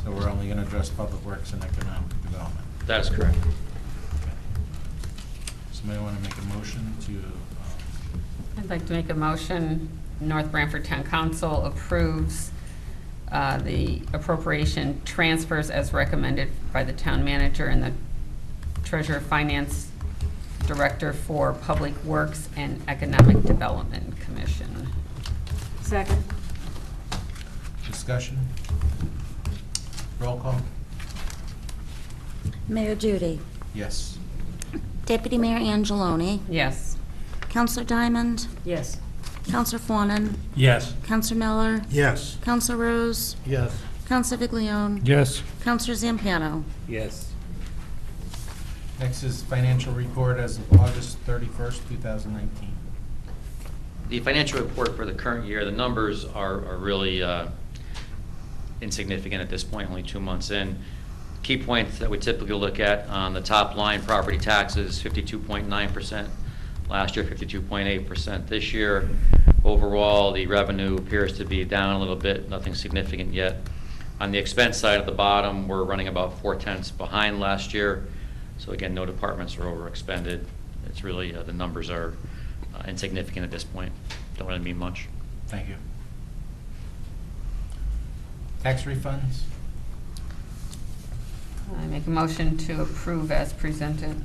So we're only gonna address public works and economic development. That is correct. Somebody wanna make a motion to I'd like to make a motion, North Branford Town Council approves the appropriation transfers as recommended by the town manager and the treasurer finance director for Public Works and Economic Development Commission. Second. Discussion? Roll call? Mayor Duty, Yes. Deputy Mayor Angeloni, Yes. Counselor Diamond, Yes. Counselor Fawnin, Yes. Counselor Miller, Yes. Counselor Rose, Yes. Counselor Viglione, Yes. Counselor Zampiano. Yes. Next is financial report as of August 31st, 2019. The financial report for the current year, the numbers are really insignificant at this point, only 2 months in. Key points that we typically look at on the top line, property taxes, 52.9%. Last year, 52.8% this year. Overall, the revenue appears to be down a little bit, nothing significant yet. On the expense side at the bottom, we're running about 4/10 behind last year. So again, no departments are overexpended. It's really, the numbers are insignificant at this point. Don't really mean much. Thank you. Tax refunds? I make a motion to approve as presented.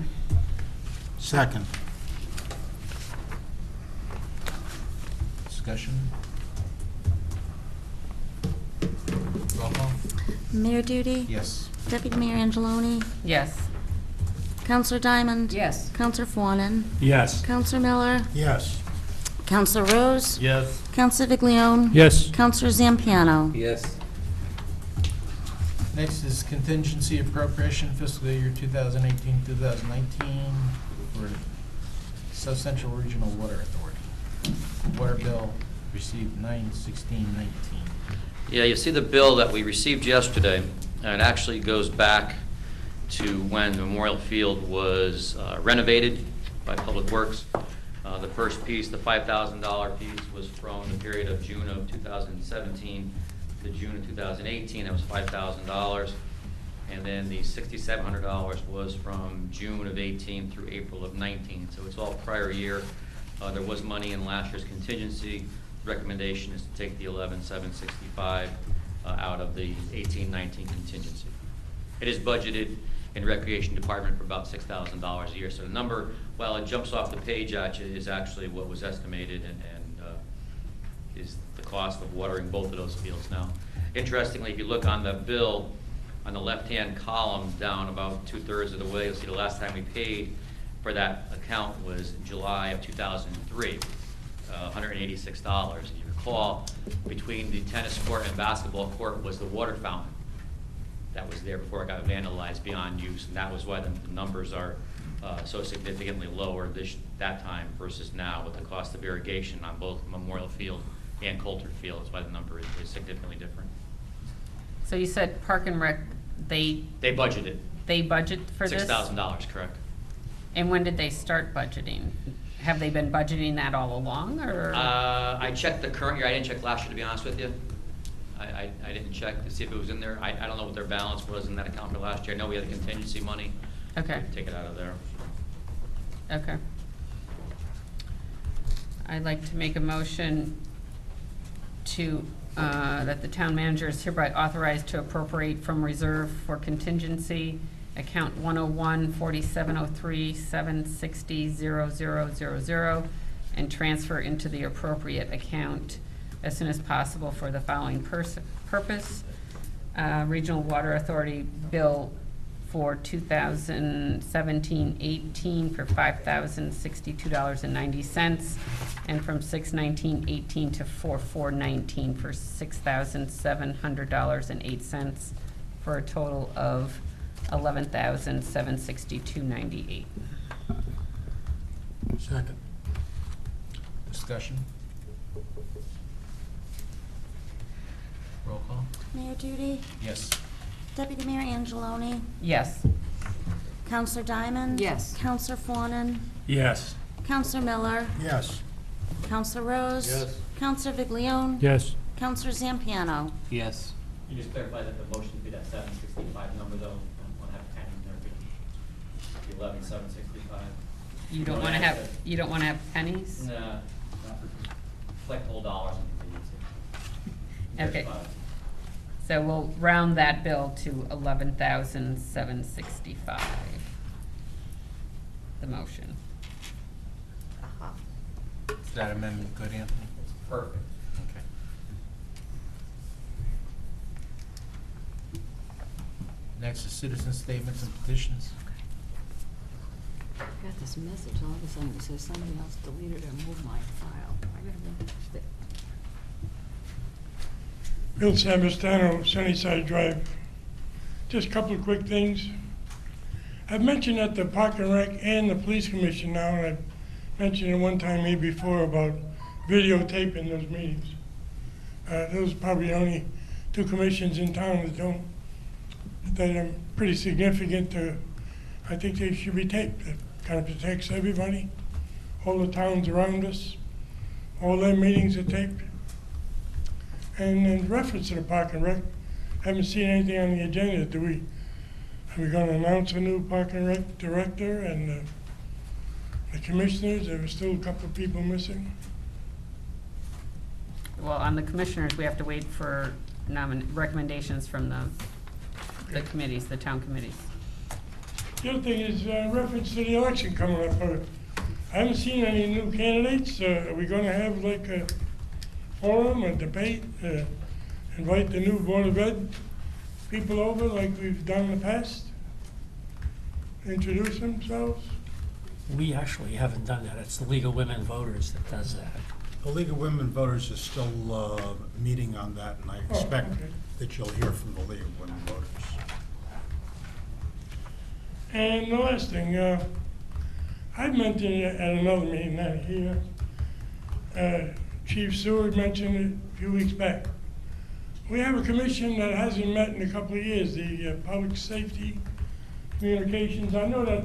Second. Discussion? Roll call? Mayor Duty, Yes. Deputy Mayor Angeloni, Yes. Counselor Diamond, Yes. Counselor Fawnin, Yes. Counselor Miller, Yes. Counselor Rose, Yes. Counselor Viglione, Yes. Counselor Zampiano. Yes. Next is contingency appropriation fiscal year 2018-2019 for South Central Regional Water Authority. Water bill received 9/16/19. Yeah, you see the bill that we received yesterday, and it actually goes back to when Memorial Field was renovated by Public Works. The first piece, the $5,000 piece, was from the period of June of 2017 to June of 2018, that was $5,000. And then the $6,700 was from June of 18 through April of 19, so it's all prior year. There was money in last year's contingency. Recommendation is to take the 11,765 out of the 18-19 contingency. It is budgeted in Recreation Department for about $6,000 a year. So the number, while it jumps off the page at you, is actually what was estimated and is the cost of watering both of those fields now. Interestingly, if you look on the bill, on the left-hand column down about 2/3 of the way, you'll see the last time we paid for that account was July of 2003, $186. If you recall, between the tennis court and basketball court was the water fountain that was there before it got vandalized beyond use, and that was why the numbers are so significantly lower that time versus now with the cost of irrigation on both Memorial Field and Coulter Field. That's why the number is significantly different. So you said Park and Rec, they budgeted budget for this? $6,000, correct? And when did they start budgeting? Have they been budgeting that all along, or? I checked the current year. I didn't check last year, to be honest with you. I didn't check to see if it was in there. I don't know what their balance was in that account for last year. I know we had the contingency money. Okay. Take it out of there. Okay. I'd like to make a motion to, that the town manager is hereby authorized to appropriate from reserve for contingency, account 101-4703-760-0000, and transfer into the appropriate account as soon as possible for the following purpose. Regional Water Authority bill for 2017-18 for $5,062.90, and from 6/19/18 to 4/4/19 for $6,700.08, for a total of $11,762.98. Second. Discussion? Roll call? Mayor Duty, Yes. Deputy Mayor Angeloni, Yes. Counselor Diamond. Yes. Counselor Fawnin, Yes. Counselor Miller, Yes. Counselor Rose. Yes. Counselor Viglione. Yes. Counselor Zampiano. Yes. Can you just clarify that the motion would be that 765 number, though? Don't want to have pennies there. The 11,765. You don't wanna have pennies? No, Collectible dollars and contingency. Okay. So we'll round that bill to 11,765. The motion. Is that amendment good, Anthony? It's perfect. Okay. Next is citizen statements and petitions. I got this message all of a sudden, it says somebody else deleted or moved my file. I gotta go. Bill Samastano, Sunnyside Drive. Just a couple of quick things. I've mentioned at the Park and Rec and the Police Commission now, and I've mentioned it one time maybe before about videotaping those meetings. Those are probably the only two commissions in town that are pretty significant. I think they should be taped. It kind of protects everybody, all the towns around us. All their meetings are taped. And in reference to the Park and Rec, haven't seen anything on the agenda. Are we going to announce a new Park and Rec director and the commissioners? There were still a couple of people missing. Well, on the commissioners, we have to wait for recommendations from the committees, the town committees. The other thing is reference to the election coming up. I haven't seen any new candidates. Are we going to have like a forum, a debate, invite the new Board of Ed people over like we've done in the past? Introduce themselves? We actually haven't done that. It's the League of Women Voters that does that. The League of Women Voters is still meeting on that, and I expect that you'll hear from the League of Women Voters. And the last thing, I mentioned it at another meeting, not here. Chief Seward mentioned it a few weeks back. We have a commission that hasn't met in a couple of years, the Public Safety Communications. I know that,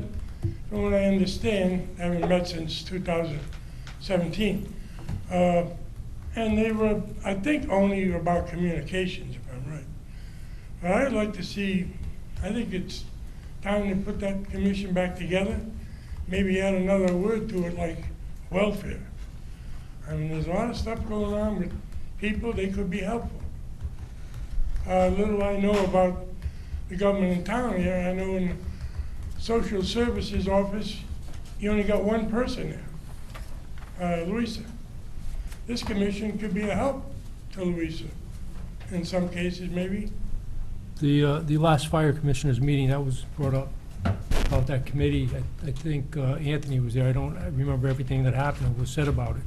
from what I understand, haven't met since 2017. And they were, I think, only about communications, if I'm right. But I'd like to see, I think it's time to put that commission back together, maybe add another word to it like welfare. I mean, there's a lot of stuff going on with people, they could be helpful. Little I know about the government in town here, I know in the social services office, you only got one person there, Louisa. This commission could be a help to Louisa, in some cases maybe. The last fire commissioners meeting, that was brought up about that committee. I think Anthony was there. I don't remember everything that happened or was said about it.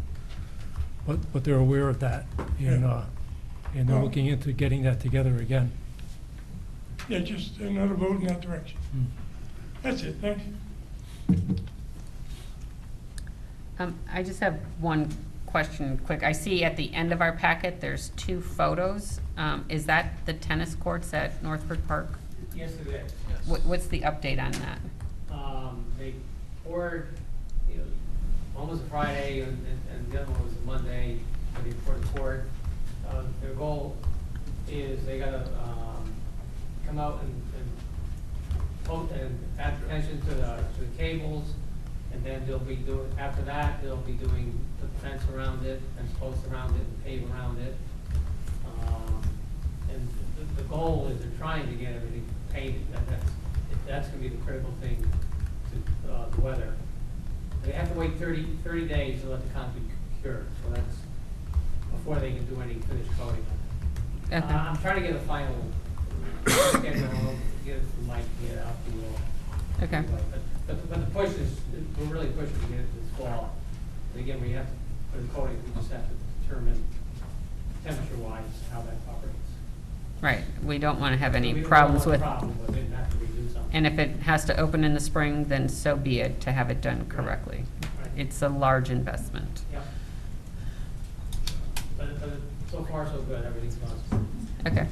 But they're aware of that, and they're looking into getting that together again. Yeah, just another vote in that direction. That's it, thanks. I just have one question, quick. I see at the end of our packet, there's two photos. Is that the tennis courts at Northford Park? Yes, it is. What's the update on that? They poured, one was a Friday and the other one was a Monday, and they poured the court. Their goal is they gotta, come out and add attention to the cables, and then they'll be doing, after that, they'll be doing the fence around it, fence posts around it, and pave around it. And the goal is they're trying to get everything painted. That's gonna be the critical thing to the weather. They have to wait 30 days to let the concrete cure, so that's before they can do any finished coating on it. Okay. I'm trying to get a final schedule, get it from Mike, get it out to you all. Okay. But the push is, we're really pushing to get it this fall. And again, we have to, for the coating, we just have to determine temperature-wise how that operates. Right, we don't want to have any We don't problems want with, a problem with it and have to redo something. and if it has to open in the spring, then so be it, to have it done correctly. Right. It's a large investment. Yeah. But so far, so good, everything's gone. Okay.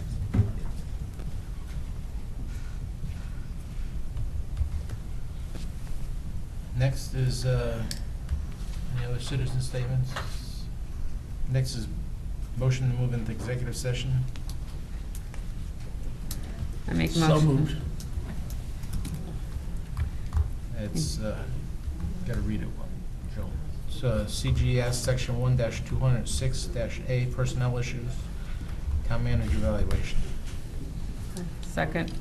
Next is, any other citizen statements? Next is motion to move into executive session. I make a motion. So moved. It's, gotta read it, Joe. CGS Section 1-206-A Personnel Issues, Town Manager Evaluation. Second.